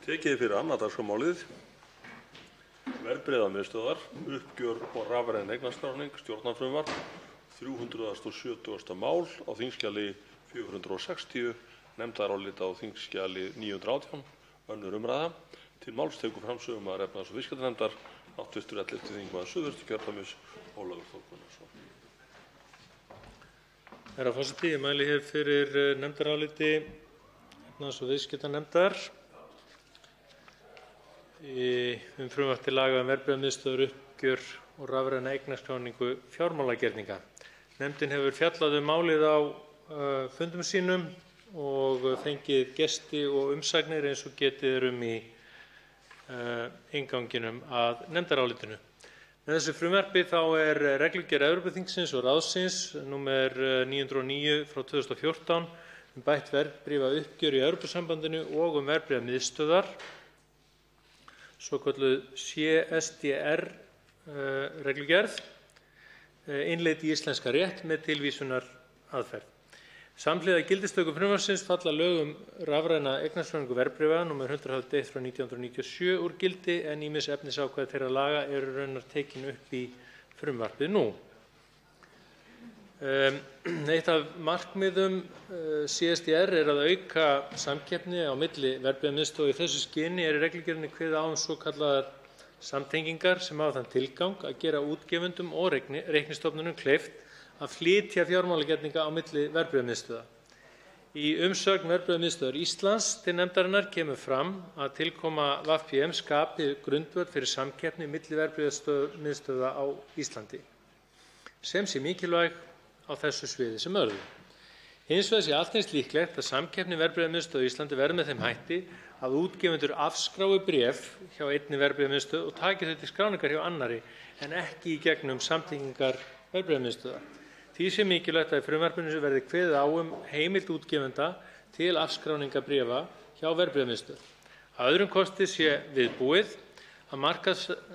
Tekið fyrir annað dagskrármálið. Verðbréfamiðstöðvar, uppgjör og rafræn eignarskráning, stjórnarfrumvarp, 370. mál á þingskjali 460, nefndarálit á þingskjali 918, önnur umræða. Til máls tekur fram sögumaður efnahags- og viðskiptanefndar, hv. 11. þingmaður Suðvesturkjördæmis, Ólafur Þór Gunnarsson. Herra forseti, ég mæli hér fyrir nefndaráliti efnahags- og viðskiptanefndar frumvarp til laga verðbréfamiðstöðvar, uppgjör og rafræna eignarskráningu fjármálagerninga. Nefndin hefur fjallað málið á fundum sínum og fengið gesti og umsagnir eins og getið í innganginum að nefndarálitinu. Með þessu frumvarpi þá reglugerð Evrópuþingsins og ráðsins nr. 909/2014 bætt verðbréfauppgjör í Evrópusambandinu og verðbréfamiðstöðvar, svokölluð CSDR reglugerð, innleidd í íslenska rétt með tilvísunaraðferð. Samhliða gildistöku frumvarpsins falla lög rafræna eignarskráningu verðbréfa nr. 101/1997 úr gildi en ýmis efnisákvæði þeirra laga eru raunar tekin upp í frumvarpið nú. Eitt af markmiðum CSDR að auka samkeppni á milli verðbréfamiðstöðva. Í þessu skyni í reglugerðinni kveðið á svokallaðar samtengingar sem hafa þann tilgang að gera útgefendum og reiknistofnunum kleift að flytja fjármálagerninga á milli verðbréfamiðstöðva. Í umsögn Verðbréfamiðstöðvar Íslands til nefndarinnar kemur fram að tilkoma VPM skapi grundvöll fyrir samkeppni milli verðbréfamiðstöðva á Íslandi, sem sé mikilvæg á þessu sviði sem öðru. Hins vegar sé allt eins líklegt að samkeppni verðbréfamiðstöðva á Íslandi verði með þeim hætti að útgefendur afskrái bréf hjá einni verðbréfamiðstöð og taki þau til skráningar hjá annarri en ekki í gegnum samtengingar verðbréfamiðstöðva. Því sé mikilvægt að í frumvarpinu verði kveðið á heimild útgefenda til afskráningar bréfa hjá verðbréfamiðstöð. Að öðrum kosti sé viðbúið að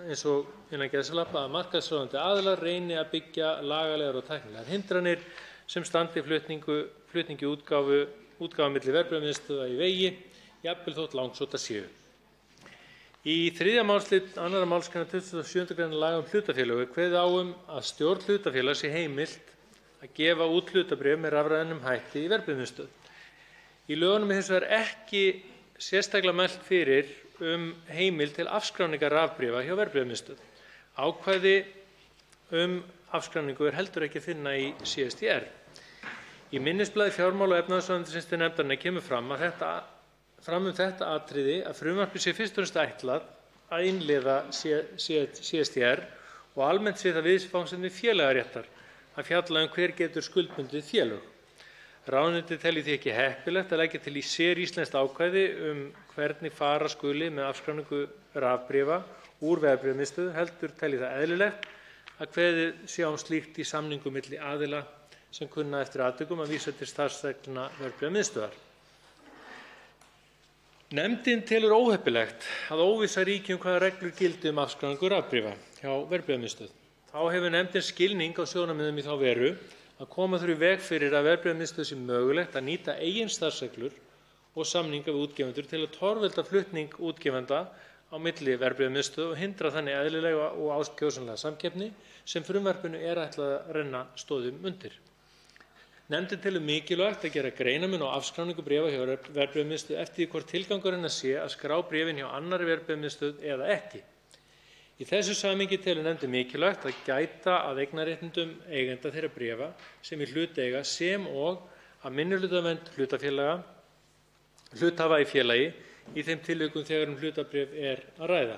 eins og innan gæsalappa að markaðsráðandi aðilar reyni að byggja lagalegar og tæknilegar hindranir sem standi flutningi útgáfu milli verðbréfamiðstöðva í vegi, jafnvel þótt langsóttar séu. Í 3. málslið 2. málsgreinar 27. gr. laga hlutafélög er kveðið á að stjórn hlutafélags sé heimilt að gefa út hlutabréf með rafrænum hætti í verðbréfamiðstöð. Í lögunum er hins vegar ekki sérstaklega mælt fyrir heimild til afskráningar rafbréfa hjá verðbréfamiðstöð. Ákvæði afskráningu er heldur ekki að finna í CSDR. Í minnisblaði fjármála- og efnahagsráðuneytisins til nefndarinnar kemur fram þetta atriði að frumvarpið sé fyrst og fremst ætlað að innleiða CSDR og almennt sé það viðfangsefni félagaréttar að fjalla hver getur skuldbundið félög. Ráðuneytið telji því ekki heppilegt að leggja til í séríslenskt ákvæði hvernig fara skuli með afskráningu rafbréfa úr verðbréfamiðstöð, heldur telji það eðlilegt að kveðið sé slíkt í samningum milli aðila sem kunna eftir atvikum að vísa til starfsreglna verðbréfamiðstöðvar. Nefndin telur óheppilegt að óvissa ríki hvaða reglur gildi afskráningu rafbréfa hjá verðbréfamiðstöð. Þá hefur nefndin skilning á sjónarmiðum í þá veru að koma þurfi í veg fyrir að verðbréfamiðstöð sé mögulegt að nýta eigin starfsreglur og samninga við útgefendur til að torvelda flutning útgefenda á milli verðbréfamiðstöð og hindra þannig eðlilega og ákjósanlega samkeppni sem frumvarpinu er ætlað að renna stoðum undir. Nefndin telur mikilvægt að gera greinarmun á afskráningu bréfa hjá verðbréfamiðstöð eftir því hvort tilgangurinn sé að skrá bréfin hjá annarri verðbréfamiðstöð eða ekki. Í þessu samhengi telur nefndin mikilvægt að gæta að eignarréttindum eigenda þeirra bréfa sem í hlut eiga sem og að minnihlutavernd hluthafa í félagi í þeim tilvikum þegar hlutabréf er að ræða.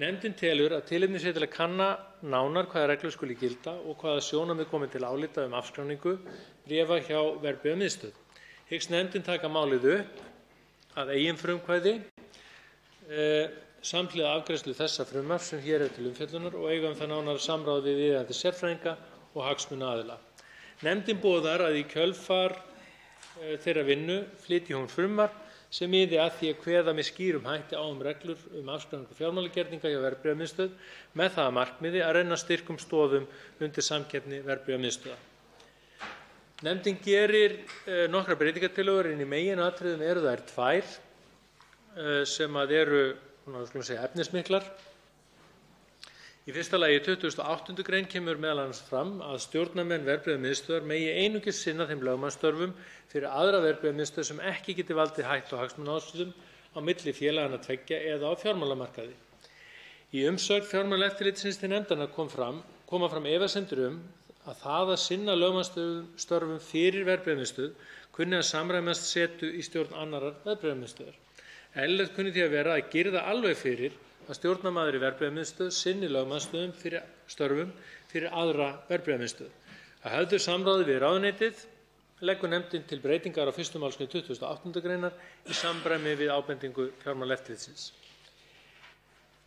Nefndin telur að tilefni sé til að kanna nánar hvaða reglur skuli gilda og hvaða sjónarmið komi til álita afskráningu bréfa hjá verðbréfamiðstöð. Hyggst nefndin taka málið upp að eigin frumkvæði samhliða afgreiðslu þessa frumvarps sem hér er til umfjöllunar og eiga það nánara samráð við viðeigandi sérfræðinga og hagsmunaaðila. Nefndin boðar að í kjölfar þeirra vinnu flytji hún frumvarp sem miði að því að kveða með skýrum hætti á reglur afskráningu fjármálagerninga hjá verðbréfamiðstöð með það að markmiði að renna styrkum stoðum undir samkeppni verðbréfamiðstöðva. Nefndin gerir nokkrar breytingartillögur en í meginatriðum eru þær tvær sem eru efnismiklar. Í fyrsta lagi í 28. gr. kemur m.a. fram að stjórnarmenn verðbréfamiðstöðvar megi einungis sinna þeim lögmannsstörfum fyrir aðra verðbréfamiðstöð sem ekki geti valdið hættu- og hagsmunaáhrifum á milli félaganna tveggja eða á fjármálamarkaði. Í umsögn Fjármálaeftirlitsins til nefndarinnar koma fram efasemdir að það að sinna lögmannsstörfum fyrir verðbréfamiðstöð kunni að samræmast setu í stjórn annarrar verðbréfamiðstöðvar. Eðlilegt kunni því að vera að girða alveg fyrir að stjórnarmaður í verðbréfamiðstöð sinni lögmannsstörfum fyrir aðra verðbréfamiðstöð. Að höfðu samráði við ráðuneytið leggur nefndin til breytingar á 1. málsgrein 28. gr. í samræmi við ábendingu Fjármálaeftirlitsins.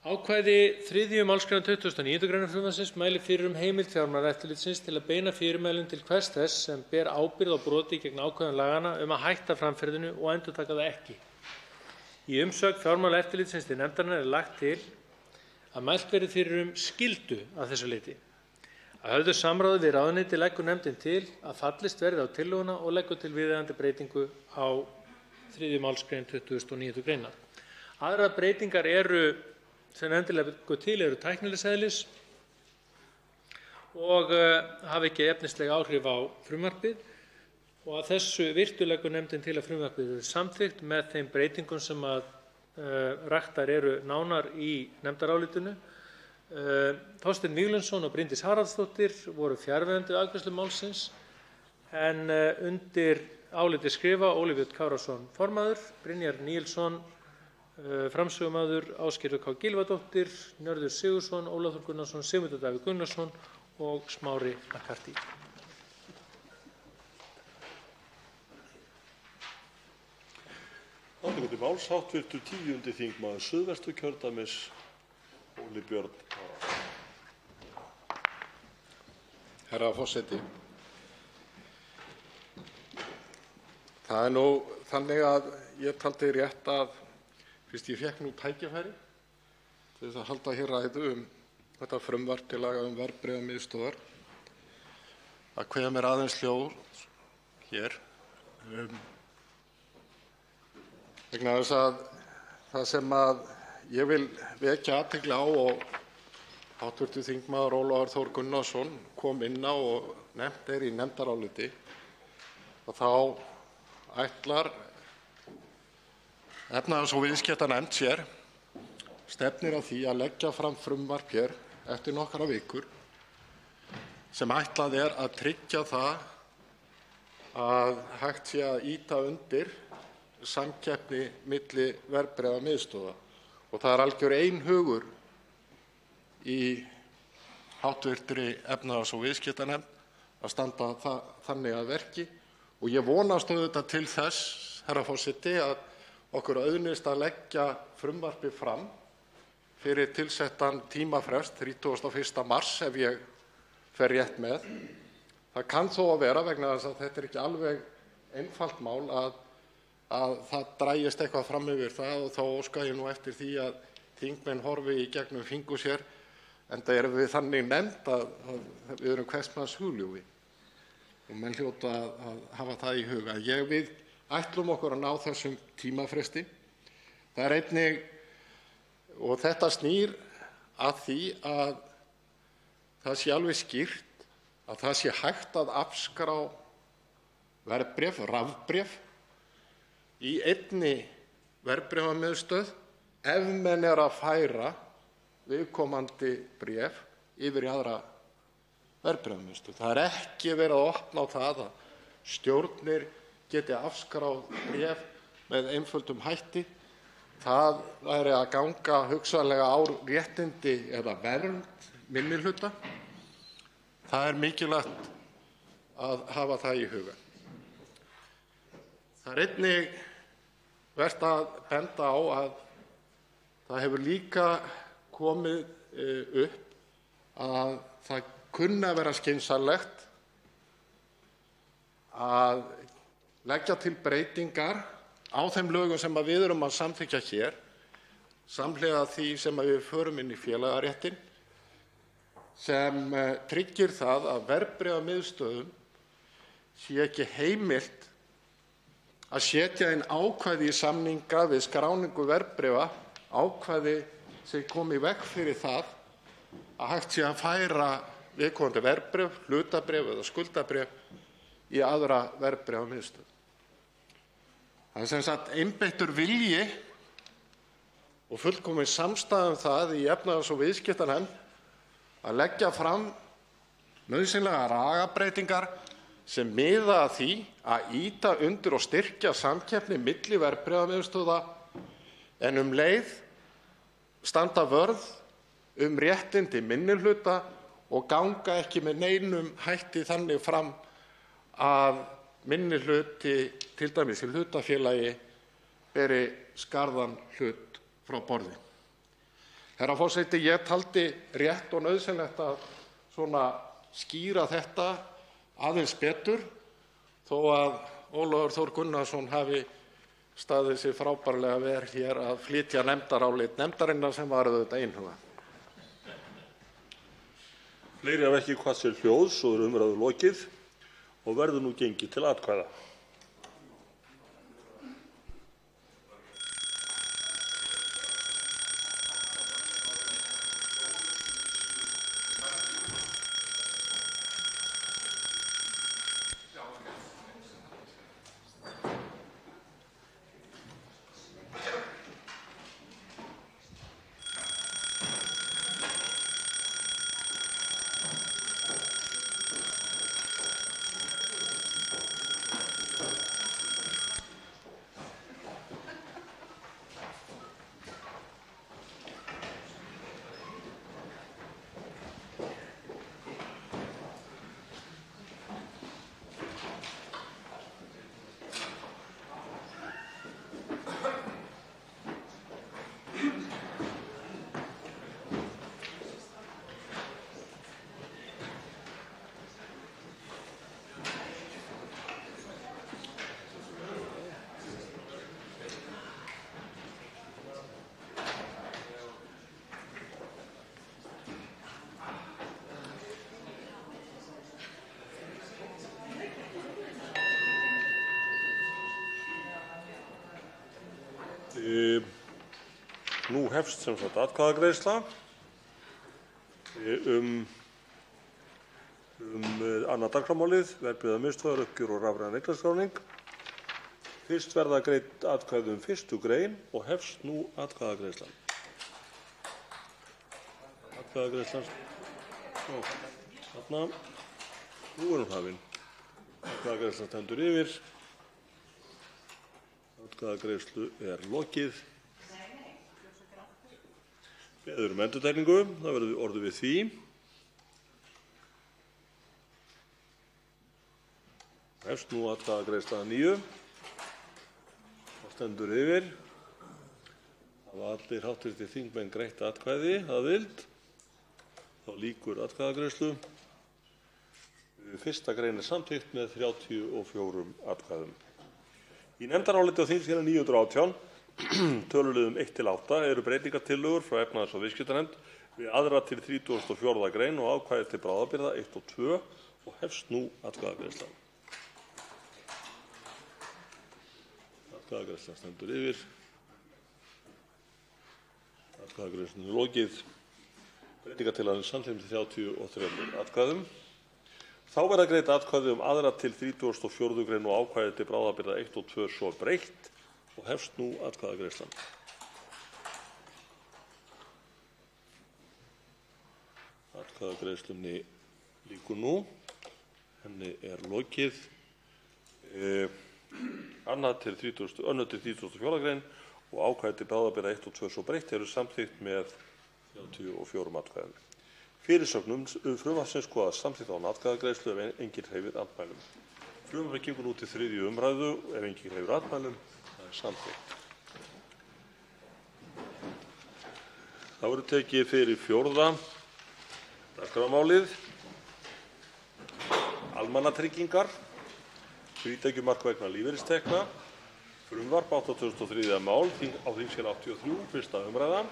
Ákvæði 3. málsgreinar 29. gr. frumvarpsins mælir fyrir heimild Fjármálaeftirlitsins til að beina fyrirmælum til hvers þess sem ber ábyrgð á broti gegn ákvæðum laganna að hætta framferðinu og endurtaka það ekki. Í umsögn Fjármálaeftirlitsins til nefndarinnar lagt til að mælt verði fyrir skyldu að þessu leyti. Að höfðu samráði við ráðuneyti leggur nefndin til að fallist verði á tillöguna og leggur til viðeigandi breytingu á 3. málsgrein 29. gr. Aðrar breytingar sem nefndin leggur til eru tæknilegs eðlis og hafa ekki efnisleg áhrif á frumvarpið. Og að þessu virtu leggur nefndin til að frumvarpið verði samþykkt með þeim breytingum sem raktar eru nánar í nefndarálitinu. Þorsteinn Víglundsson og Bryndís Haraldsdóttir voru fjarverandi við afgreiðslu málsins en undir álitið skrifa Óli Björn Kárason formaður, Brynjar Níelsson framsögumaður, Ásgerður K. Gylfadóttir, Njörður Sigurðsson, Ólafur Gunnarsson, Sigmundur Davíð Gunnlaugsson og Smári McCarthy. Til máls hv. 10. þingmaður Suðvesturkjördæmis, Óli Björn Kárason. Herra forseti. Það nú þannig að ég taldi rétt að fyrst ég fékk nú tækifæri til þess að halda hér ræðu þetta frumvarp til laga verðbréfamiðstöðvar að kveða mér aðeins hljóð hér vegna þess að það sem að ég vil vekja athygli á og hv. þingmaður Ólafur Þór Gunnarsson kom inn á og nefnt í nefndaráliti og þá ætlar efnahags- og viðskiptanefnd sér stefnir að því að leggja fram frumvarp hér eftir nokkrar vikur sem ætlað að tryggja það að hægt sé að ýta undir samkeppni milli verðbréfamiðstöðva og það algjör einhugur í hv. efnahags- og viðskiptanefnd að standa þannig að verki og ég vonast auðvitað til þess, herra forseti, að okkur auðnist að leggja frumvarpið fram fyrir tilsettan tímafrest 31. mars ef ég fer rétt með. Það kann þó að vera vegna þess að þetta ekki alveg einfalt mál að það dragist eitthvað fram yfir það og þá óska ég nú eftir því að þingmenn horfi í gegnum fingur sér enda erum við þannig nefnd að við erum hvers manns hugljúfi og menn hljóta að hafa það í huga. Við ætlum okkur að ná þessum tímafresti. Það einnig, og þetta snýr að því að það sé alveg skýrt að það sé hægt að afskrá verðbréf, rafbréf í einni verðbréfamiðstöð ef menn að færa viðkomandi bréf yfir í aðra verðbréfamiðstöð. Það ekki verið að opna á það að stjórnir geti afskráð bréf með einföldum hætti. Það væri að ganga hugsanlega á réttindi eða vernd minnihluta. Það mikilvægt að hafa það í huga. Það einnig vert að benda á að það hefur líka komið upp að það kunni að vera skynsamlegt að leggja til breytingar á þeim lögum sem við erum að samþykkja hér samhliða því sem við förum inn í félagaréttinn sem tryggir það að verðbréfamiðstöðvum sé ekki heimilt að setja inn ákvæði í samninga við skráningu verðbréfa, ákvæði sem komi í veg fyrir það að hægt sé að færa viðkomandi verðbréf, hlutabréf eða skuldabréf í aðra verðbréfamiðstöð. Það er sem sagt einbeittur vilji og fullkomin samstaða um það í efnahags- og viðskiptanefnd að leggja fram nauðsynlegar lagabreytingar sem miða að því að ýta undir og styrkja samkeppni milli verðbréfamiðstöðva en leið standa vörð réttindi minnihluta og ganga ekki með neinum hætti þannig fram að minnihluti, til dæmis í hlutafélagi, beri skarðan hlut frá borði. Herra forseti, ég taldi rétt og nauðsynlegt að skýra þetta aðeins betur þó að Ólafur Þór Gunnarsson hafi staðið sig frábærlega vel hér að flytja nefndarálit nefndarinnar sem var auðvitað einhuga. Fleiri hafa ekki kvatt sér hljóðs og umræðu lokið og verður nú gengið til atkvæða. Nú hefst sem sagt atkvæðagreiðsla annað dagskrármálið, verðbréfamiðstöðvar, uppgjör og rafræn eignarskráning. Fyrst verða greidd atkvæði 1. grein og hefst nú atkvæðagreiðslan. Atkvæðagreiðslan, þarna, nú er hún hafin. Atkvæðagreiðslan stendur yfir. Atkvæðagreiðslu er lokið. Beður endurtekningu, það verður orðið við því. Hefst nú atkvæðagreiðsla að nýju. Það stendur yfir. Hafa allir hv. þingmenn greitt atkvæði að vild. Þá lýkur atkvæðagreiðslu. Fyrsta grein er samþykkt með 34 atkvæðum. Í nefndaráliti á þskj. 918, töluliðum 1–8, eru breytingartillögur frá efnahags- og viðskiptanefnd við 2. til 34. grein og ákvæði til bráðabirgða 1 og 2 og hefst nú atkvæðagreiðslan. Atkvæðagreiðslan stendur yfir. Atkvæðagreiðslunni er lokið. Breytingartillagan er samþykkt með 33 atkvæðum. Þá verða greidd atkvæði 2. til 34. grein og ákvæði til bráðabirgða 1 og 2 svo breytt og hefst nú atkvæðagreiðslan. Atkvæðagreiðslunni lýkur nú. Henni er lokið. 2. til 34. grein og ákvæði til bráðabirgða 1 og 2 svo breytt eru samþykkt með 34 atkvæðum. Fyrirsögnum frumvarpsins skoðast samþykkt án atkvæðagreiðslu ef enginn hreyfir andmælum. Frumvarpið gengur nú til 3. umræðu ef enginn hreyfir andmælum. Það er samþykkt. Þá verður tekið fyrir 4. dagskrármálið. Almannatryggingar, frítekjumark vegna lífeyristekna, frumvarp 803. mál á þskj. 83, 1. umræða.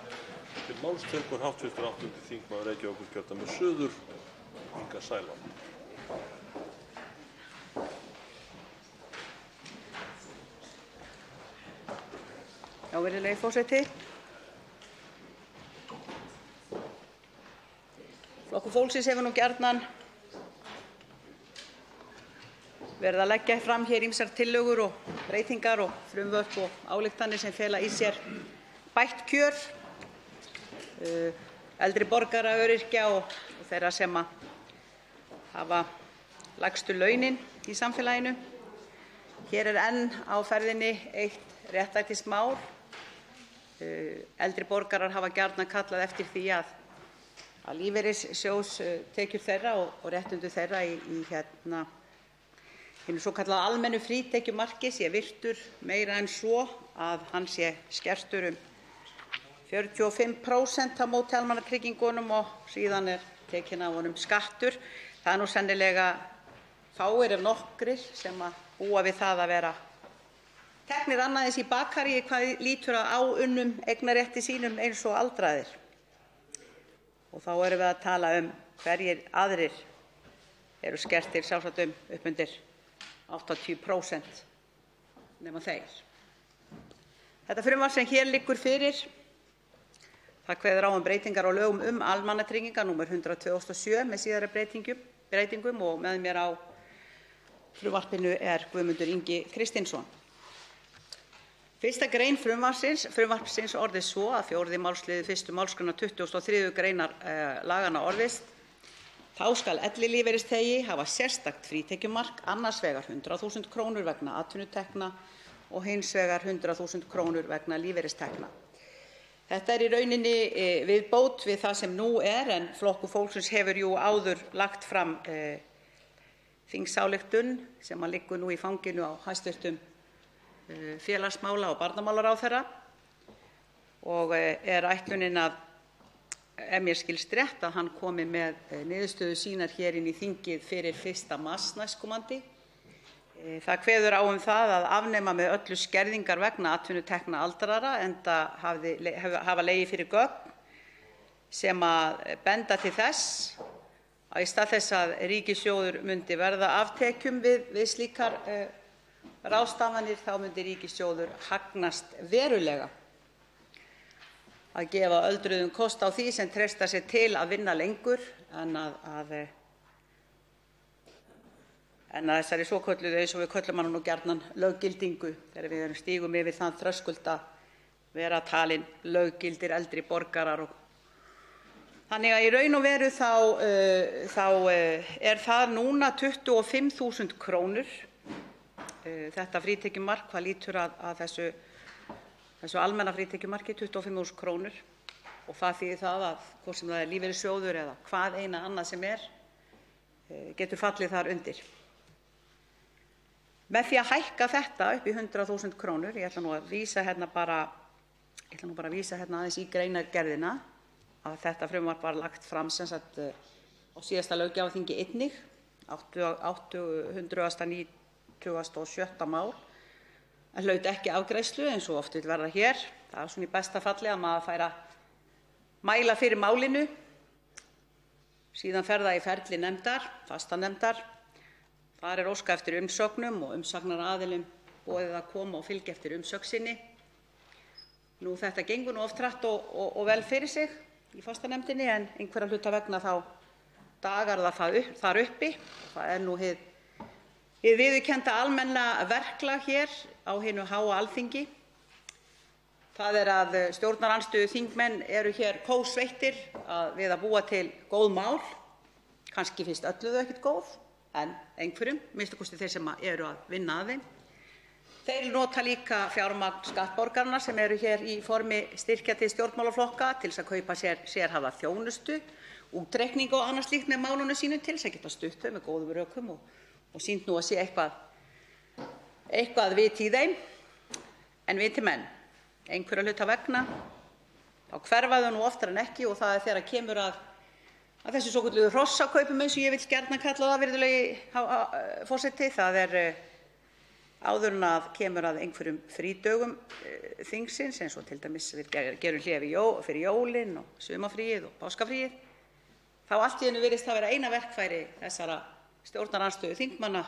Til máls tekur hv. 8. þingmaður Reykjavíkurkjördæmis suður, Inga Sæland. Virðulegi forseti. Flokkur fólksins hefur nú gjarnan verið að leggja fram hér ýmsar tillögur og breytingar og frumvörp og ályktanir sem fela í sér bætt kjör eldri borgara, öryrkja og þeirra sem hafa lægstu launin í samfélaginu. Hér enn á ferðinni eitt réttlætismál. Eldri borgarar hafa gjarnan kallað eftir því að lífeyrissjóðstekjur þeirra og réttindi þeirra í hinu svokallaða almennu frítekjumarki sé virtur meira en svo að hann sé skertur 45% á móti almannatryggingunum og síðan tekinn af honum skattur. Það nú sennilega fáir ef nokkrir sem búa við það að vera teknir annað eins í bakaríi hvað lítur að áunnum eignarrétti sínum eins og aldraðir. Og þá erum við að tala hverjir aðrir eru skertir sjálfsagt upp undir 80% nema þeir. Þetta frumvarp sem hér liggur fyrir, það kveður á breytingar á lögum almannatryggingar númer 100/2007 með síðari breytingum og með mér á frumvarpinu Guðmundur Ingi Kristinsson. Fyrsta grein frumvarpsins orðist svo að 4. málsliður 1. málsgreinar 23. greinar laganna orðist: Þá skal ellilífeyrisþegi hafa sérstakt frítekjumark, annars vegar 100.000 kr. vegna atvinnutekna og hins vegar 100.000 kr. vegna lífeyristekna. Þetta í rauninni viðbót við það sem nú en Flokkur fólksins hefur jú áður lagt fram þingsályktun sem liggur nú í fanginu á hæstv. Félagsmála- og barnamálaráðherra og ætlunin að, ef mér skilst rétt, að hann komi með niðurstöður sínar hér inn í þingið fyrir 1. mars næstkomandi. Það kveður á það að afnema með öllu skerðingar vegna atvinnutekna aldraðra, enda hafa legið fyrir gögn sem benda til þess að í stað þess að ríkissjóður myndi verða af tekjum við slíkar ráðstafanir þá myndi ríkissjóður hagnast verulega að gefa öldruðum kost á því sem treysta sér til að vinna lengur en að þessari svokölluðu, eins og við köllum hana nú gjarnan, löggildingu, þegar við stígum yfir þann þröskuld að vera talin löggildir eldri borgarar. Þannig að í raun og veru þá það núna 25.000 kr. Þetta frítekjumark, hvað lítur að þessu almenna frítekjumarki, 25.000 kr. Og það þýðir það að hvort sem það lífeyrissjóður eða hvað eina annað sem getur fallið þar undir. Með því að hækka þetta upp í 100.000 kr., ég ætla nú að vísa aðeins í greinargerðina, að þetta frumvarp var lagt fram sem sagt á síðasta löggjafarþingi einnig, 897. mál, en hlaut ekki afgreiðslu eins og oft vill verða hér. Það svona í besta falli að maður fær að mæla fyrir málinu, síðan fer það í ferli nefndar, fastanefndar. Þar óskað eftir umsögnum og umsagnaraðilum boðið að koma og fylgja eftir umsögn sinni. Þetta gengur oft hratt og vel fyrir sig í fastanefndinni, en einhverra hluta vegna þá dagar það þar uppi. Það nú hið viðurkennda almenna verklag hér á hinu háa Alþingi. Það að stjórnarandstöðuþingmenn eru hér kófsveittir við að búa til góð mál. Kannski finnst öllu þau ekkert góð, en einhverjum, minnsta kosti þeir sem eru að vinna að þeim. Þeir nota líka fjármagn skattborgaranna sem eru hér í formi styrkja til stjórnmálaflokka til þess að kaupa sérhæfða þjónustu, útreikninga og annað slíkt með málunum sínum til þess að geta stutt þau með góðum rökum og sýnt nú að sé eitthvað vit í þeim. En viti menn, einhverra hluta vegna þá hverfa þau nú oftar en ekki, og það þegar kemur að þessu svokölluðu hrossakaupum, eins og ég vil gjarnan kalla það, virðulegi forseti. Það áður en að kemur að einhverjum frídögum þingsins, eins og til dæmis við gerum hlé fyrir jólin og sumarfríið og páskafríið, þá allt í einu virðist það vera eina verkfæri þessara stjórnarandstöðu þingmanna,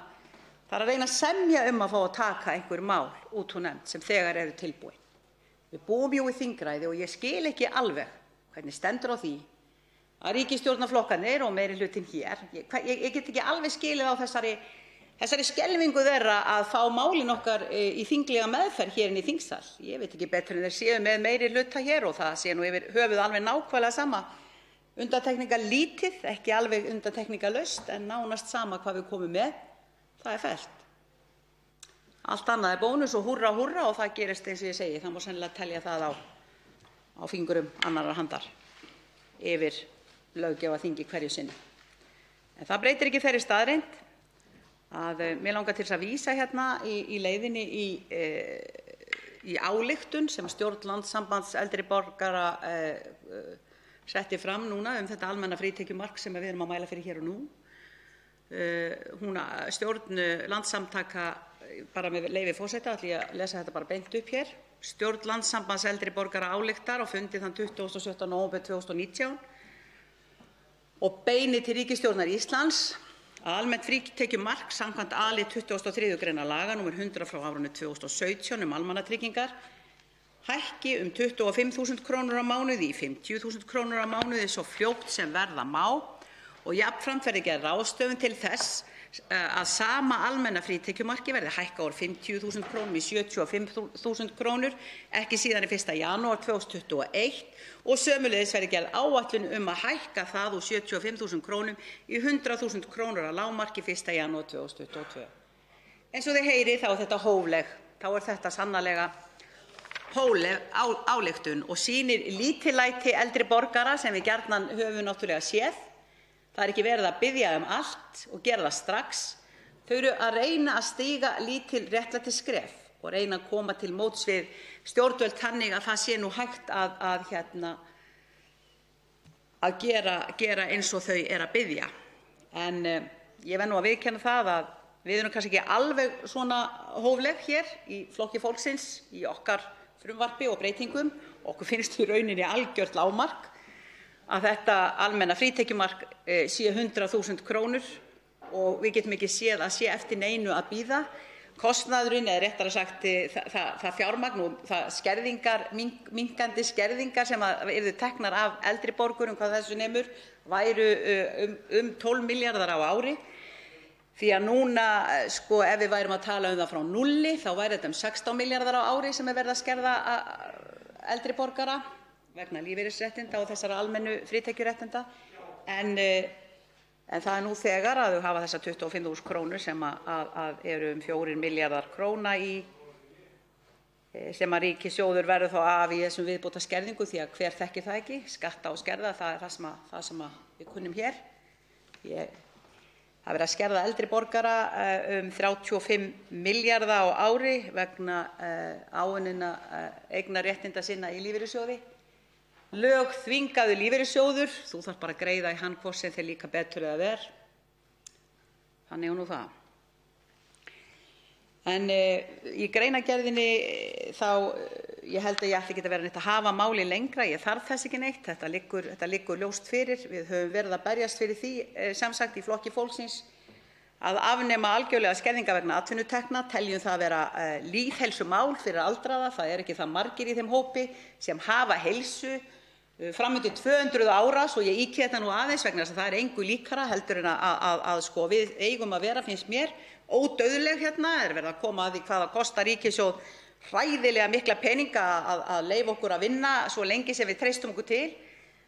það að reyna að semja að fá að taka einhver mál út úr nefnd sem þegar eru tilbúin. Við búum jú í þingræði og ég skil ekki alveg hvernig stendur á því að ríkisstjórnarflokkarnir og meirihlutinn hér, ég get ekki alveg skilið á þessari skelfingu þeirra að fá málin okkar í þinglega meðferð hér inn í þingsal. Ég veit ekki betur en þeir séu með meirihluta hér og það sé nú yfir höfuð alveg nákvæmlega sama, undantekningarlítið, ekki alveg undantekningarlaust, en nánast sama hvað við komum með, það er fellt. Allt annað er bónus og húrra húrra og það gerist eins og ég segi, það má sennilega telja það á fingurum annarrar handar yfir löggjafarþingi hverju sinni. En það breytir ekki þeirri staðreynd að mér langar til að vísa hérna í leiðinni í ályktun sem stjórn Landssambands eldri borgara setti fram núna þetta almenna frítekjumark sem við erum að mæla fyrir hér og nú. Stjórn Landssamtaka, bara með leyfi forseta, ætla ég að lesa þetta bara beint upp hér. Stjórn Landssambands eldri borgara ályktar á fundi þann 27. nóvember 2019 og beinir til ríkisstjórnar Íslands að almennt frítekjumark samkvæmt A-lið 23. gr. laga nr. 100 frá árinu 2017 almannatryggingar hækki 25.000 kr. á mánuði í 50.000 kr. á mánuði svo fljótt sem verða má og jafnframt verði gerð ráðstöfun til þess að sama almenna frítekjumarki verði hækkað úr 50.000 kr. í 75.000 kr. ekki síðan 1. janúar 2021 og sömuleiðis verði gerð áætlun að hækka það úr 75.000 kr. í 100.000 kr. að lágmarki 1. janúar 2022. Eins og þið heyrið þá er þetta hófleg, þá er þetta sannarlega hófleg ályktun og sýnir lítillæti eldri borgara sem við gjarnan höfum náttúrulega séð. Það er ekki verið að biðja allt og gera það strax. Þau eru að reyna að stíga lítil réttlætisskref og reyna að koma til móts við stjórnvöld þannig að það sé nú hægt að gera eins og þau eru að biðja. En ég verð nú að viðurkenna það að við erum kannski ekki alveg svona hófleg hér í Flokki fólksins í okkar frumvarpi og breytingum. Okkur finnst í rauninni algjört lágmark að þetta almenna frítekjumark sé 100.000 kr. og við getum ekki séð að sé eftir neinu að bíða. Kostnaðurinn er réttara sagt það fjármagn og það minnkandi skerðingar sem yrðu teknar af eldri borgurum hvað þessu nemur væru 12 milljarðar á ári. Því að núna, ef við værum að tala það frá nulli, þá væri þetta 16 milljarðar á ári sem er verið að skerða eldri borgara vegna lífeyrisréttinda og þessara almennu frítekjuréttinda. En það er nú þegar að þau hafa þessar 25.000 kr. sem að eru 4 milljarðar króna sem að ríkissjóður verður þá af í þessum viðbótarskerðingu því að hver þekkir það ekki, skatta og skerða, það er það sem við kunnum hér. Það er verið að skerða eldri borgara 35 milljarða á ári vegna áunninna eignarréttinda sinna í lífeyrissjóði. Lög þvingaður lífeyrissjóður, þú þarft bara að greiða í hann hvort sem þér líka betur eða verr. Þannig er nú það. En í greinargerðinni þá, ég held að ég ætli ekki að vera neitt að hafa máli lengra, ég þarf þess ekki neitt, þetta liggur ljóst fyrir. Við höfum verið að berjast fyrir því, sem sagt í Flokki fólksins, að afnema algjörlega skerðingar vegna atvinnutekna, teljum það vera lýðheilsumál fyrir aldraða, það er ekki það margir í þeim hópi sem hafa heilsu fram undir 200 ára, svo ég íki þetta nú aðeins vegna þess að það er engu líkara heldur en að við eigum að vera, finnst mér, ódauðleg hérna, er verið að koma að því hvað það kostar ríkissjóð hræðilega mikla peninga að leyfa okkur að vinna svo lengi sem við treystum okkur til.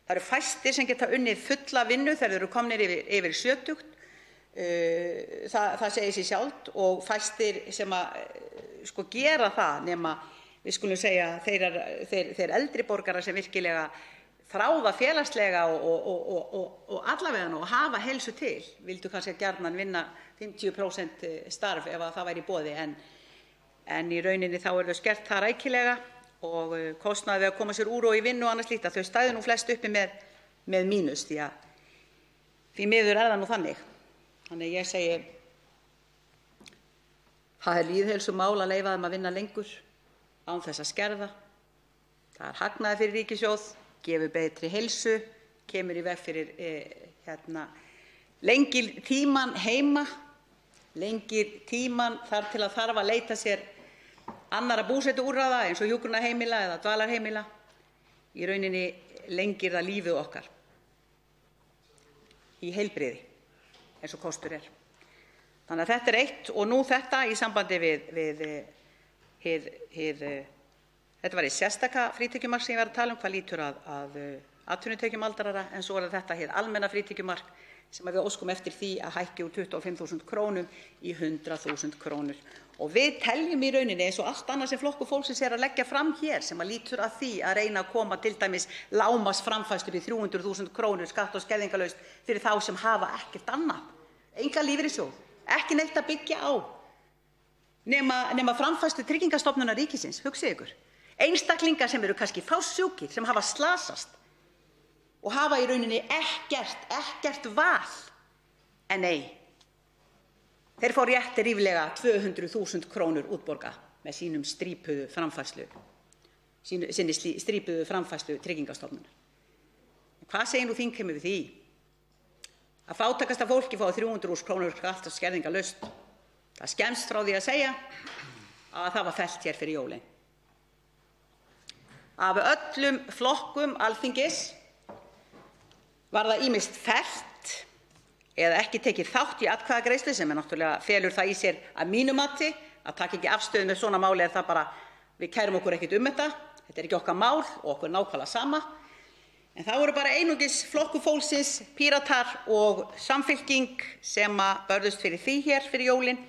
Það eru fæstir sem geta unnið fulla vinnu þegar þeir eru komnir yfir 70. Það segir sig sjálft og fæstir sem að gera það nema við skulum segja þeir eldri borgarar sem virkilega þráða félagslega og allavega og hafa heilsu til vildu kannski gjarnan vinna 50% starf ef það væri í boði en í rauninni þá er þau skert það rækilega og kostnaði við að koma sér úr og í vinnu og annað slíkt að þau stæðu nú flest uppi með mínus því miður er það nú þannig. Þannig ég segi það er lýðheilsumál að leyfa þeim að vinna lengur án þess að skerða. Það er hagnaður fyrir ríkissjóð, gefur betri heilsu, kemur í veg fyrir lengir tímann heima, lengir tímann þar til að þarf að leita sér annarra búsetuúrræða eins og hjúkrunarheimila eða dvalarheimila. Í rauninni lengir það lífið okkar. í heilbrigði eins og kostur er. Þannig að þetta er eitt og nú þetta í sambandi við þetta var í sérstaka frítekjumark sem ég var að tala hvað lítur að atvinnutekjum aldraðra, en svo er þetta hið almenna frítekjumark sem við óskum eftir því að hækki úr 25.000 krónum í 100.000 krónur. Og við teljum í rauninni eins og allt annað sem Flokkur fólksins er að leggja fram hér sem að lítur að því að reyna að koma til dæmis lágmarksframfærslur í 300.000 krónur skatta- og skerðingarlaust fyrir þá sem hafa ekkert annað, enga lífeyrissjóð, ekki neitt að byggja á nema framfærslu Tryggingastofnunar ríkisins. Hugsið ykkur, einstaklingar sem eru kannski fársjúkir, sem hafa slasast og hafa í rauninni ekkert val, en nei, þeir fá rétt ríflega 200.000 krónur útborgað með sinni strípuðu framfærslu Tryggingastofnunar. Hvað segir nú þingheimur við því? Að fátækasta fólki fái 300.000 krónur skatta- og skerðingarlaust. Það skemmst frá því að segja að það var fellt hér fyrir jólin. Af öllum flokkum Alþingis var það ýmist fellt eða ekki tekið þátt í atkvæðagreiðslu, sem náttúrulega felur það í sér að mínu mati að taka ekki afstöðu með svona máli, er það bara, við kærum okkur ekkert þetta er ekki okkar mál og okkur nákvæmlega sama. En það voru bara einungis Flokkur fólksins, Píratar og Samfylking sem börðust fyrir því hér fyrir jólin,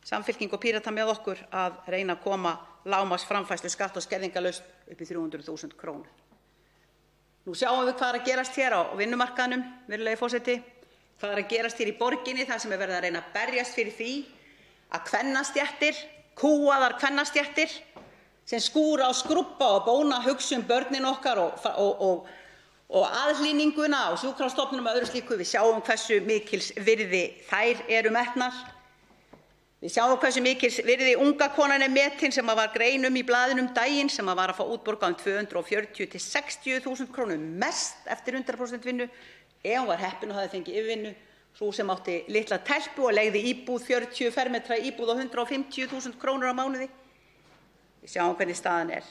Samfylking og Píratar með okkur, að reyna að koma lágmarksframfærslu skatta- og skerðingarlaust upp í 300.000 krónur. Nú sjáum við hvað er að gerast hér á vinnumarkaðnum, virðulegi forseti, hvað er að gerast hér í borginni, þar sem er verið að reyna að berjast fyrir því að kvennastéttir, kúgaðar kvennastéttir sem skúra og skrúbba og bóna hugsa börnin okkar og aðhlýninguna á sjúkrastofnunum og öðru slíku, við sjáum hversu mikils virði þær eru metnar. Við sjáum hversu mikils virði unga konan er metin, sem var grein í blaðinu daginn, sem var að fá útborgað 240.000 til 60.000 krónur, mest eftir 100% vinnu, ef hún var heppin og hafði fengið yfirvinnu, sú sem átti litla telpu og leigði íbúð, 40 fermetra íbúð á 150.000 krónur á mánuði. Við sjáum hvernig staðan er.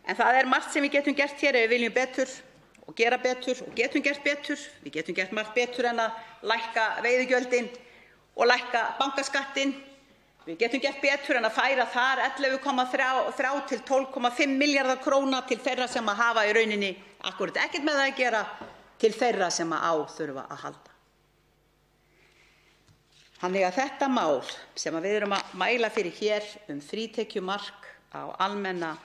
En það er margt sem við getum gert hér ef við viljum betur og gera betur og getum gert betur. Við getum gert margt betur en að lækka veiðigjöldin og lækka bankaskattinn. Við getum gert betur en að færa þar 11,3 til 12,5 milljarða króna til þeirra sem hafa í rauninni akkúrat ekkert með það að gera, til þeirra sem á þurfa að halda. Þannig að þetta mál sem við erum að mæla fyrir hér frítekjumark á almenna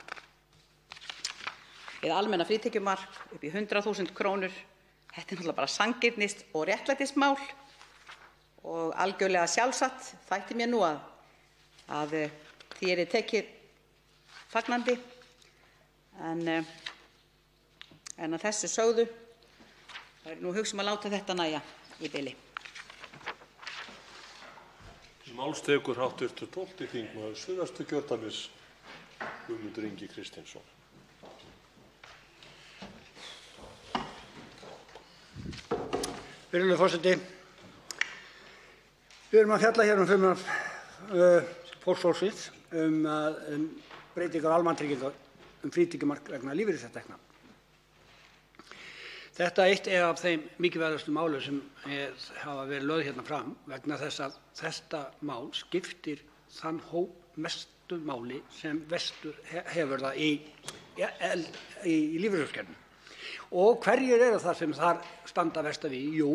frítekjumark upp í 100.000 krónur, þetta er náttúrulega bara sanngirnis- og réttlætismál og algjörlega sjálfsagt þætti mér nú að því er tekið fagnandi, en að þessu sögðu það er nú hugsa að láta þetta nægja í bili. Máls tekur hv. 12. þingmaður Suðvesturkjördæmis, Guðmundur Ingi Kristinsson. Virðulegur forseti, við erum að fjalla hér frumvarp Flokks fólksins breytingar á almannatryggingar frítekjumark vegna lífeyristekna. Þetta eitt er af þeim mikilvægustu málum sem hafa verið lögð hérna fram, vegna þess að þetta mál skiptir þann hóp mestu máli sem vestur hefur það í lífeyrissjóðakerfinu. Og hverjir eru það sem þar standa verst að við? Jú,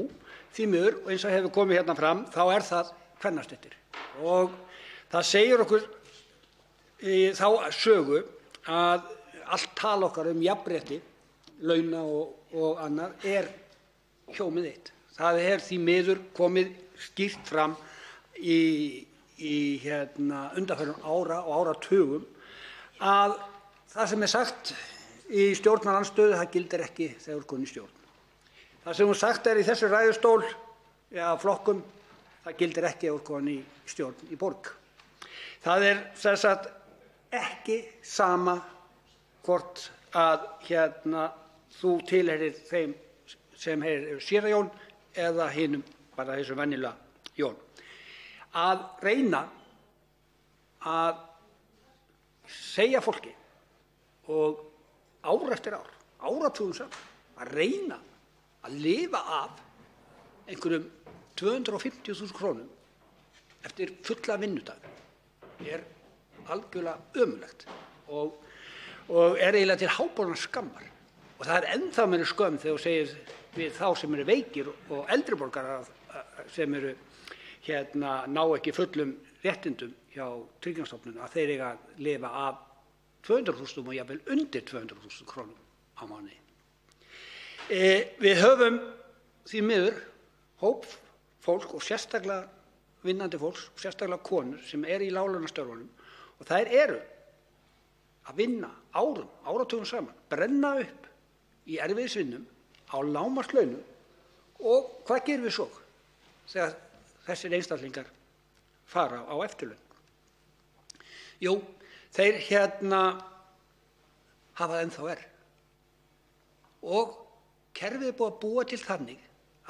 því miður, og eins og hefur komið hérna fram, þá er það kvennastéttir. Og það segir okkur þá sögu að allt tal okkar jafnrétti launa og annar er hjómið eitt. Það er því miður komið skýrt fram í undanfarna ára og áratugum að það sem er sagt í stjórnarandstöðu, það gildir ekki þegar þú komin í stjórn. Það sem sagt er í þessu ræðustól flokkum, það gildir ekki þegar þú komin í stjórn í borg. Það er sem sagt ekki sama hvort að þú tilheyrir þeim sem eru séra Jón eða hinum bara þessu venjulega Jón. Að reyna að segja fólki og ár eftir ár, áratugum saman, að reyna að lifa af einhverjum 250.000 krónum eftir fulla vinnudag er algjörlega ömurlegt og er eiginlega til háborinnar skammar. Og það er ennþá meiri skömm þegar þú segir við þá sem eru veikir og eldri borgarar sem eru ná ekki fullum réttindum hjá Tryggingastofnun að þeir eiga að lifa af 200.000 og jafnvel undir 200.000 krónum á mánuði. Við höfum því miður hóp fólk og sérstaklega vinnandi fólks og sérstaklega konur sem eru í láglaunastörfunum og þær eru að vinna áratugum saman, brenna upp í erfiðisvinnum á lágmarkslaunum og hvað gerum við svo þegar þessir einstaklingar fara á eftirlaun? Jú, þeir hafa ennþá og kerfið er búið að búa til þannig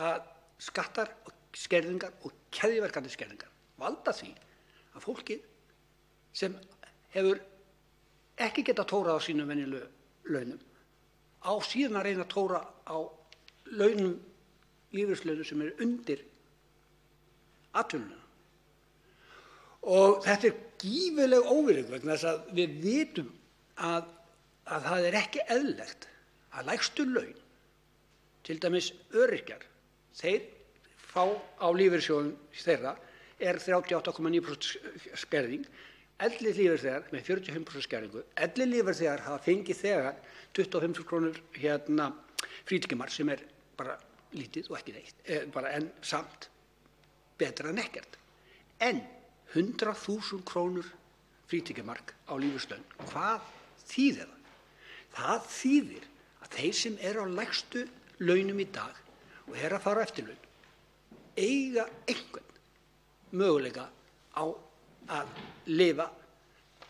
að skattar og skerðingar og keðjuverkandi skerðingar valda því að fólkið sem hefur ekki getað tórað á sínum venjulegu launum á síðan að reyna að tóra á launum, lífeyrislaunum sem eru undir atvinnulauna. Og þetta er gífurleg óvirðing vegna þess að við vitum að það er ekki eðlilegt að lægstu laun, til dæmis öryrkjar, þeir fá á lífeyrissjóðum þeirra er 38,9% skerðing, ellilífeyrisþegar með 45% skerðingu, ellilífeyrisþegar hafa fengið þegar 25.000 krónur frítekjumark sem er bara lítið og ekki neitt, en samt betra en ekkert. En 100.000 krónur frítekjumark á lífeyrislaun, hvað þýðir það? Það þýðir að þeir sem eru á lægstu launum í dag og eru að fara á eftirlaun eiga einhvern möguleika á að lifa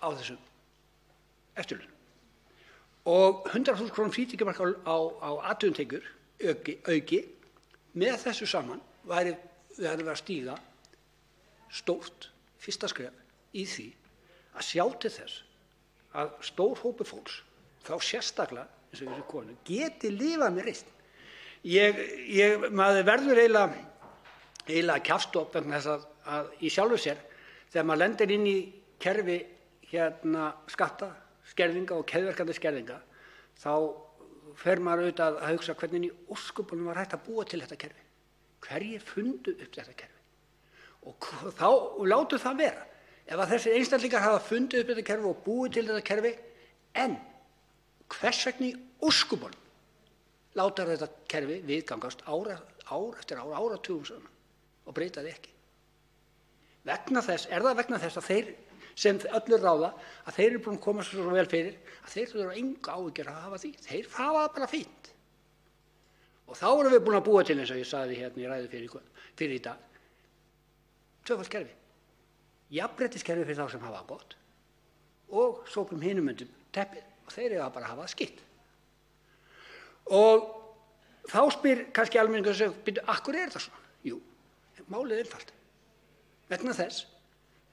á þessum eftirlaunum. Og 100.000 krónur frítekjumark á atvinnutekjur auki, með þessu saman væri við að stíga stórt fyrsta skref í því að sjá til þess að stór hópur fólks, þá sérstaklega eins og þessi konu, geti lifað með reisn. Maður verður eiginlega kjaftstopp vegna þess að í sjálfu sér, þegar maður lendir inn í kerfi skatta, skerðinga og keðjuverkandi skerðinga, þá fer maður auðvitað að hugsa hvernig í ósköpunum var hægt að búa til þetta kerfi. Hverjir fundu upp þetta kerfi? Og þá látum það vera. Ef að þessir einstaklingar hafa fundið upp þetta kerfi og búið til þetta kerfi, en hvers vegna í ósköpunum láta þetta kerfi viðgangast ár eftir ár, áratugum saman og breyta því ekki? Er það vegna þess að þeir sem öllu ráða, að þeir eru búin að koma svo vel fyrir að þeir þurfa enga áhyggjur að hafa því. Þeir hafa það bara fínt. Og þá erum við búin að búa til, eins og ég sagði í ræðu fyrir í dag, tvöfalt kerfi. Jafnréttiskerfi fyrir þá sem hafa það gott og sópum hinum undir teppið og þeir eiga bara að hafa það skitt. Og þá spyr kannski almenningur sig, af hverju er það svona? Jú, málið er einfalt. Vegna þess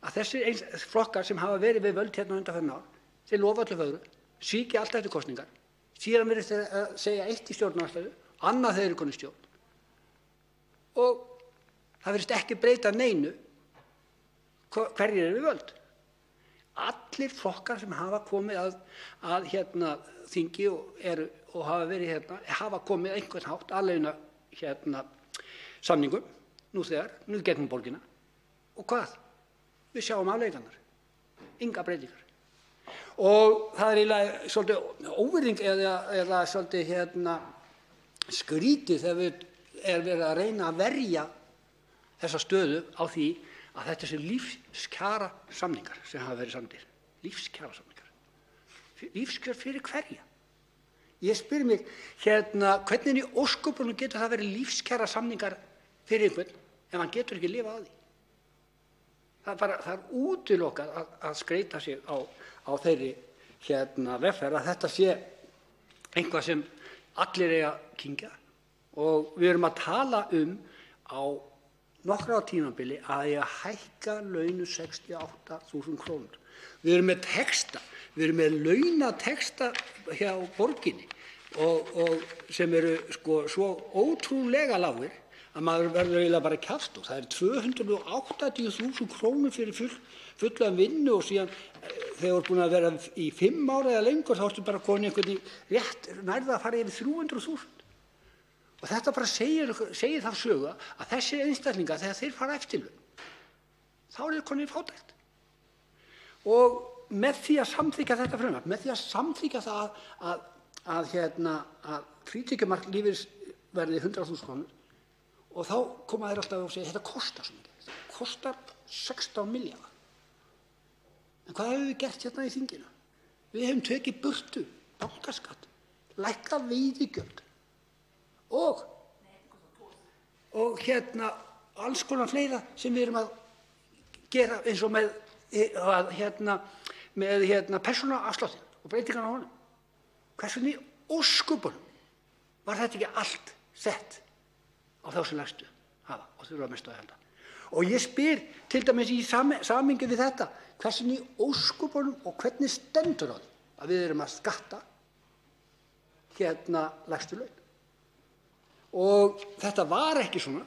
að þessir flokkar sem hafa verið við völd undanfarin ár, þeir lofa öllu fögru, svíkja allt eftir kosningar, síðan virðist þeir að segja eitt í stjórnarandstöðu, annað þeir eru konur í stjórn. Og það virðist ekki breyta neinu hverjir eru við völd. Allir flokkar sem hafa komið að þingi og hafa verið hafa komið einhvern hátt að launa samningum nú gegnum borgina. Og hvað? Við sjáum afleiðingarnar. Enga breytingar. Og það er eiginlega svolítið óvirðing eða svolítið skrítið þegar er verið að reyna að verja þessa stöðu á því að þetta sé lífskjara samningar sem hafa verið samdir. Lífskjara samningar. Lífskjör fyrir hverja? Ég spyr mig hvernig í ósköpunum getur það verið lífskjara samningar fyrir einhvern ef hann getur ekki lifað á því? Það er útilokað að skreita sig á þeirri vegferð að þetta sé eitthvað sem allir eiga að kyngja. Og við erum að tala á nokkra tímabili að eiga að hækka launu 68.000 krónur. Við erum með texta, við erum með launatexta hjá borginni og sem eru svo ótrúlega lágir að maður verður eiginlega bara kjaftur. Það er 280.000 krónur fyrir fulla vinnu og síðan þegar þú ert búin að vera í 5 ár eða lengur þá ertu bara komin einhvern í rétt nærða að fara yfir 300.000. Og þetta bara segir þá sögu að þessir einstaklingar þegar þeir fara eftirlaun, þá eru þeir komin í fátækt. Og með því að samþykkja þetta frumvarp, með því að samþykkja það að frítekjumark lífeyris verði 100.000 krónur og þá koma þeir alltaf og segja þetta kostar svo mikið. Þetta kostar 16 milljarða. En hvað hefur við gert hérna í þinginu? Við hefum tekið burtu bankaskatt, lækkað veiðigjöld og alls konar fleira sem við erum að gera eins og með persónuafsláttinn og breytingarnar á honum. Hvers vegna í ósköpunum var þetta ekki allt sett á þá sem lægstu hafa og þurfa mest á að halda? Og ég spyr til dæmis í samhengi við þetta, hvers vegna í ósköpunum og hvernig stendur á því að við erum að skatta lægstu laun? Og þetta var ekki svona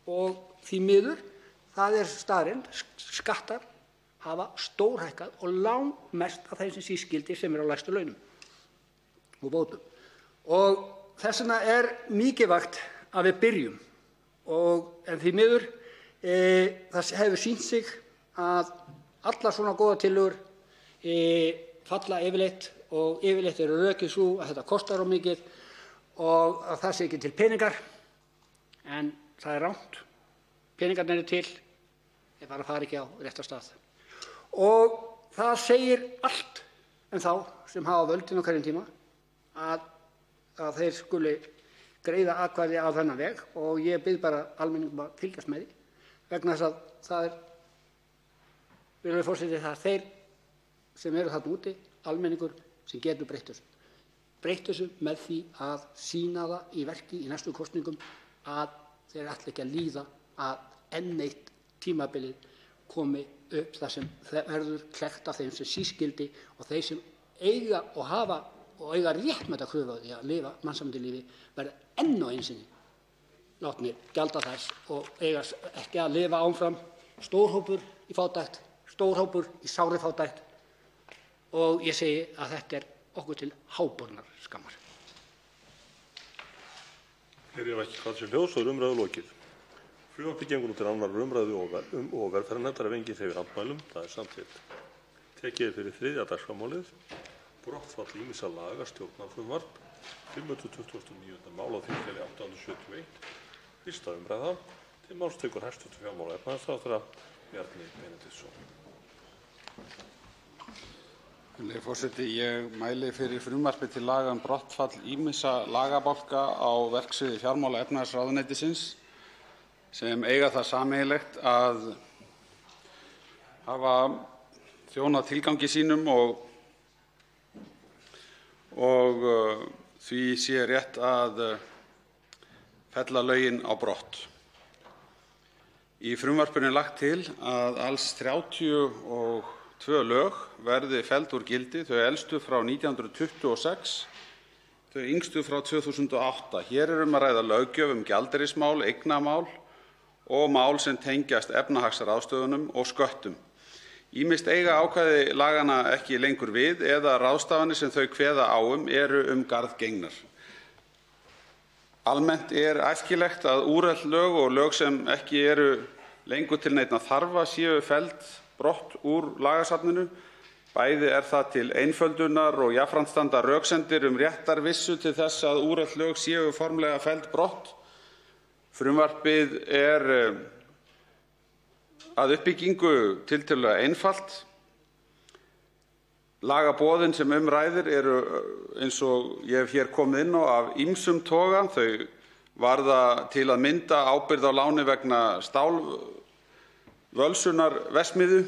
og því miður, það er staðreynd, skattar hafa stórhækkað og langmest af þeim sem sískildi sem eru á lægstu launum og bótum. Og þess vegna er mikilvægt að við byrjum. En því miður, það hefur sýnt sig að allar svona góða tillögur falla yfirleitt og yfirleitt eru rökin sú að þetta kostar of mikið og að það sé ekki til peningar, en það er rangt. Peningarnir eru til, þeir bara fara ekki á rétta stað. Og það segir allt þá sem hafa völdin á hverjum tíma að þeir skuli greiða atkvæði á þennan veg og ég bið bara almenning að fylgjast með því vegna þess að það er, virðulegur forseti, það er þeir sem eru þarna úti, almenningur, sem getur breytt þessu. Breytt þessu með því að sýna það í verki í næstu kosningum að þeir ætla ekki að líða að enn eitt tímabilið komi upp þar sem verður klekkt af þeim sem sískildi og þeir sem eiga og hafa og eiga réttmæta kröfu á því að lifa mannsæmandi lífi verða enn og einu sinni látnir gjalda þess og eiga ekki að lifa áfram. Stór hópur í fátækt, stór hópur í sárri fátækt og ég segi að þetta er okkur til hábornar skammar. Hér er ekki hvað sem ljós og umræðu lokið. Frumvarpið gengur nú til 2. umræðu og velferðarnefndar ef enginn hreyfir andmælum. Það er samþykkt. Tekið er fyrir 3. dagskrármálið. Brottfall ýmissa laga stjórnarfrumvarp 529. mál á þingskjali 871. 1. umræða. Til máls tekur hæstv. fjármála- og efnahagsráðherra Bjarni Benediktsson. Forseti, ég mæli fyrir frumvarpi til laga brottfall ýmissa lagabálka á verksviði fjármála- og efnahagsráðuneytisins sem eiga það sameiginlegt að hafa þjónað tilgangi sínum og því sé rétt að fella lögin á brott. Í frumvarpinu er lagt til að alls 32 lög verði felld úr gildi, þau elstu frá 1926, þau yngstu frá 2008. Hér er að ræða löggjöf gjaldeyrismál, eignamál og mál sem tengjast efnahagsráðstöfunum og sköttum. Ýmist eiga ákvæði laganna ekki lengur við eða ráðstafanir sem þau kveða á eru garð gengnar. Almennt er æskilegt að úrelt lög og lög sem ekki eru lengur til neinna þarfa séu felld brott úr lagasafninu. Bæði er það til einföldunar og jafnframt standa röksemdir réttarvissu til þess að úrelt lög séu formlega felld brott. Frumvarpið er að uppbyggingu tiltölulega einfalt. Lagaboðin sem ræðir eru, eins og ég hef hér komið inn á, af ýmsum toga. Þau varða til að mynda ábyrgð á láni vegna stálvölsunarverksmiðju.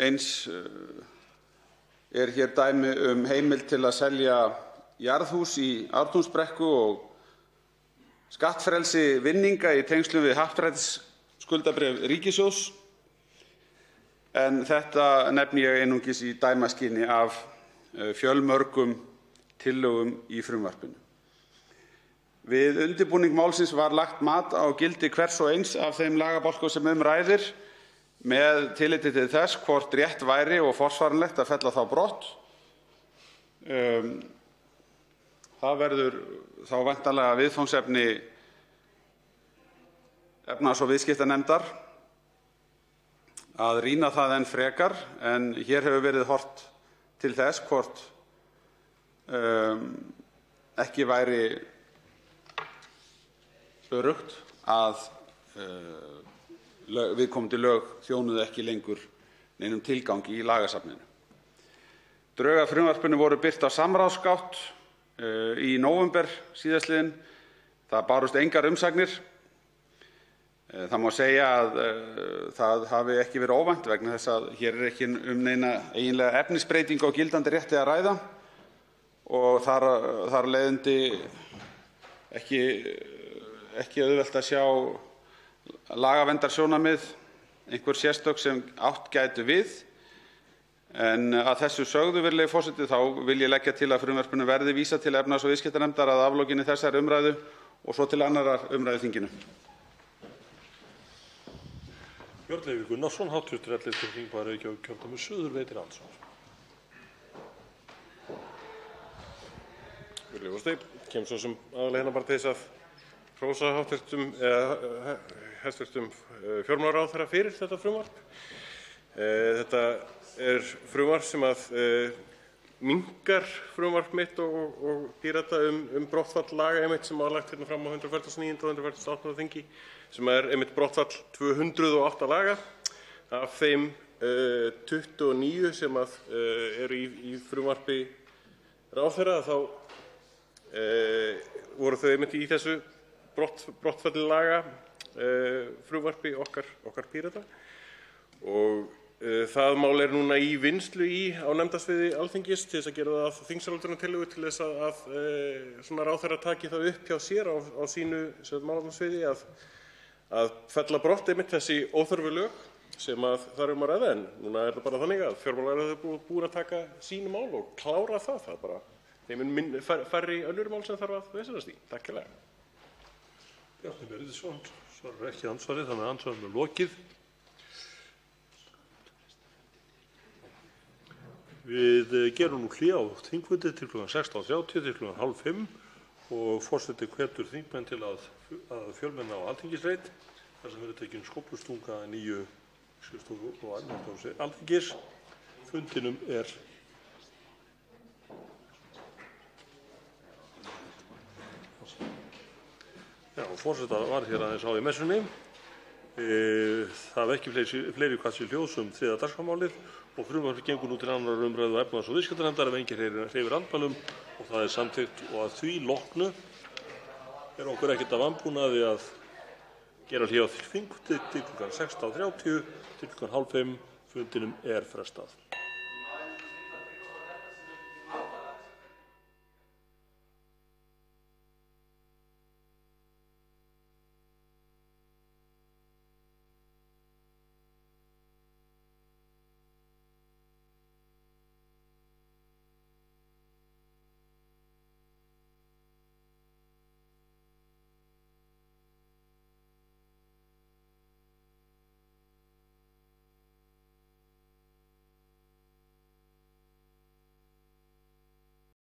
Eins er hér dæmi heimild til að selja jarðhús í Ártúnsbrekku og skattfrelsi vinninga í tengslum við happdrættisskuldabréf ríkissjóðs, en þetta nefni ég einungis í dæmaskyni af fjölmörgum tillögum í frumvarpinu. Við undirbúning málsins var lagt mat á gildi hvers og eins af þeim lagabálkum sem ræðir með tilliti til þess hvort rétt væri og forsvaranlegt að fella þá brott. Það verður þá væntanlega viðfangsefni efnahags- og viðskiptanefndar að rýna það enn frekar, en hér hefur verið horft til þess hvort ekki væri öruggt að viðkomandi lög þjónuðu ekki lengur neinum tilgangi í lagasafninu. Drög að frumvarpinu voru birt á samráðsgátt í nóvember síðastliðinn. Það bárust engar umsagnir. Það má segja að það hafi ekki verið óvænt vegna þess að hér ekki neina eiginlega efnisbreytingu á gildandi rétti að ræða og þar af leiðandi ekki auðvelt að sjá lagaverndarsjónarmið einhver sérstök sem átt gætu við. En að þessu sögðu, virðulegi forseti, þá vil ég leggja til að frumvarpinu verði vísað til efnahags- og viðskiptanefndar að aflokinni þessari umræðu og svo til annarrar umræðu í þinginu. Björn Leví Gunnarsson, hv. 11. þingmaður Reykjavíkurkjördæmis suður, veitir andsvar. Virðulegur forseti, kem svo sem aðallega bara til þess að hrósa hæstv. Fjármálaráðherra fyrir þetta frumvarp. Þetta frumvarp sem minnkar frumvarp mitt og Pírata brottfall laga einmitt sem lagt hérna fram á 149. og 148. þingi, sem einmitt brottfall 208 laga. Af þeim 29 sem eru í frumvarpi ráðherra þá voru þau einmitt í þessu brottfalli laga frumvarpi okkar Pírata. Og það mál núna í vinnslu á nefndasviði Alþingis til þess að gera það að þingsályktunartillögu til þess að svona ráðherra taki það upp hjá sér á sínu málefnasviði að fella brott einmitt þessi óþörfu lög sem þar að ræða. En núna það bara þannig að fjármálaráðherra er búinn að taka sín mál og klára það. Það bara þeim færri önnur mál sem þarf að vesenast í. Takk kærlega. Bjarni Benediktsson svarar ekki andsvarið, þannig að andsvarinu er lokið. Við gerum nú hlé á þingfundi til kl. 16:30 til kl. 16:30 og forseti hvetur þingmenn til að fjölmenna á Alþingisreit þar sem verður tekin skóflustunga að nýju skrifstofu og annarstofu Alþingis. Fundinum er forseta var hér aðeins á í messunni. Það ekki fleiri kassi hljóðs þriðja dagskrármálið og frumvarpið gengur nú til annarrar umræðu efnahags- og viðskiptanefndar ef enginn hreyfir andmælum og það er samþykkt. Og að því loknu okkur ekkert að vanbúnaði að gera hlé á þingfundi til kl. 16:30 til kl. 16:30. Fundinum er frestað.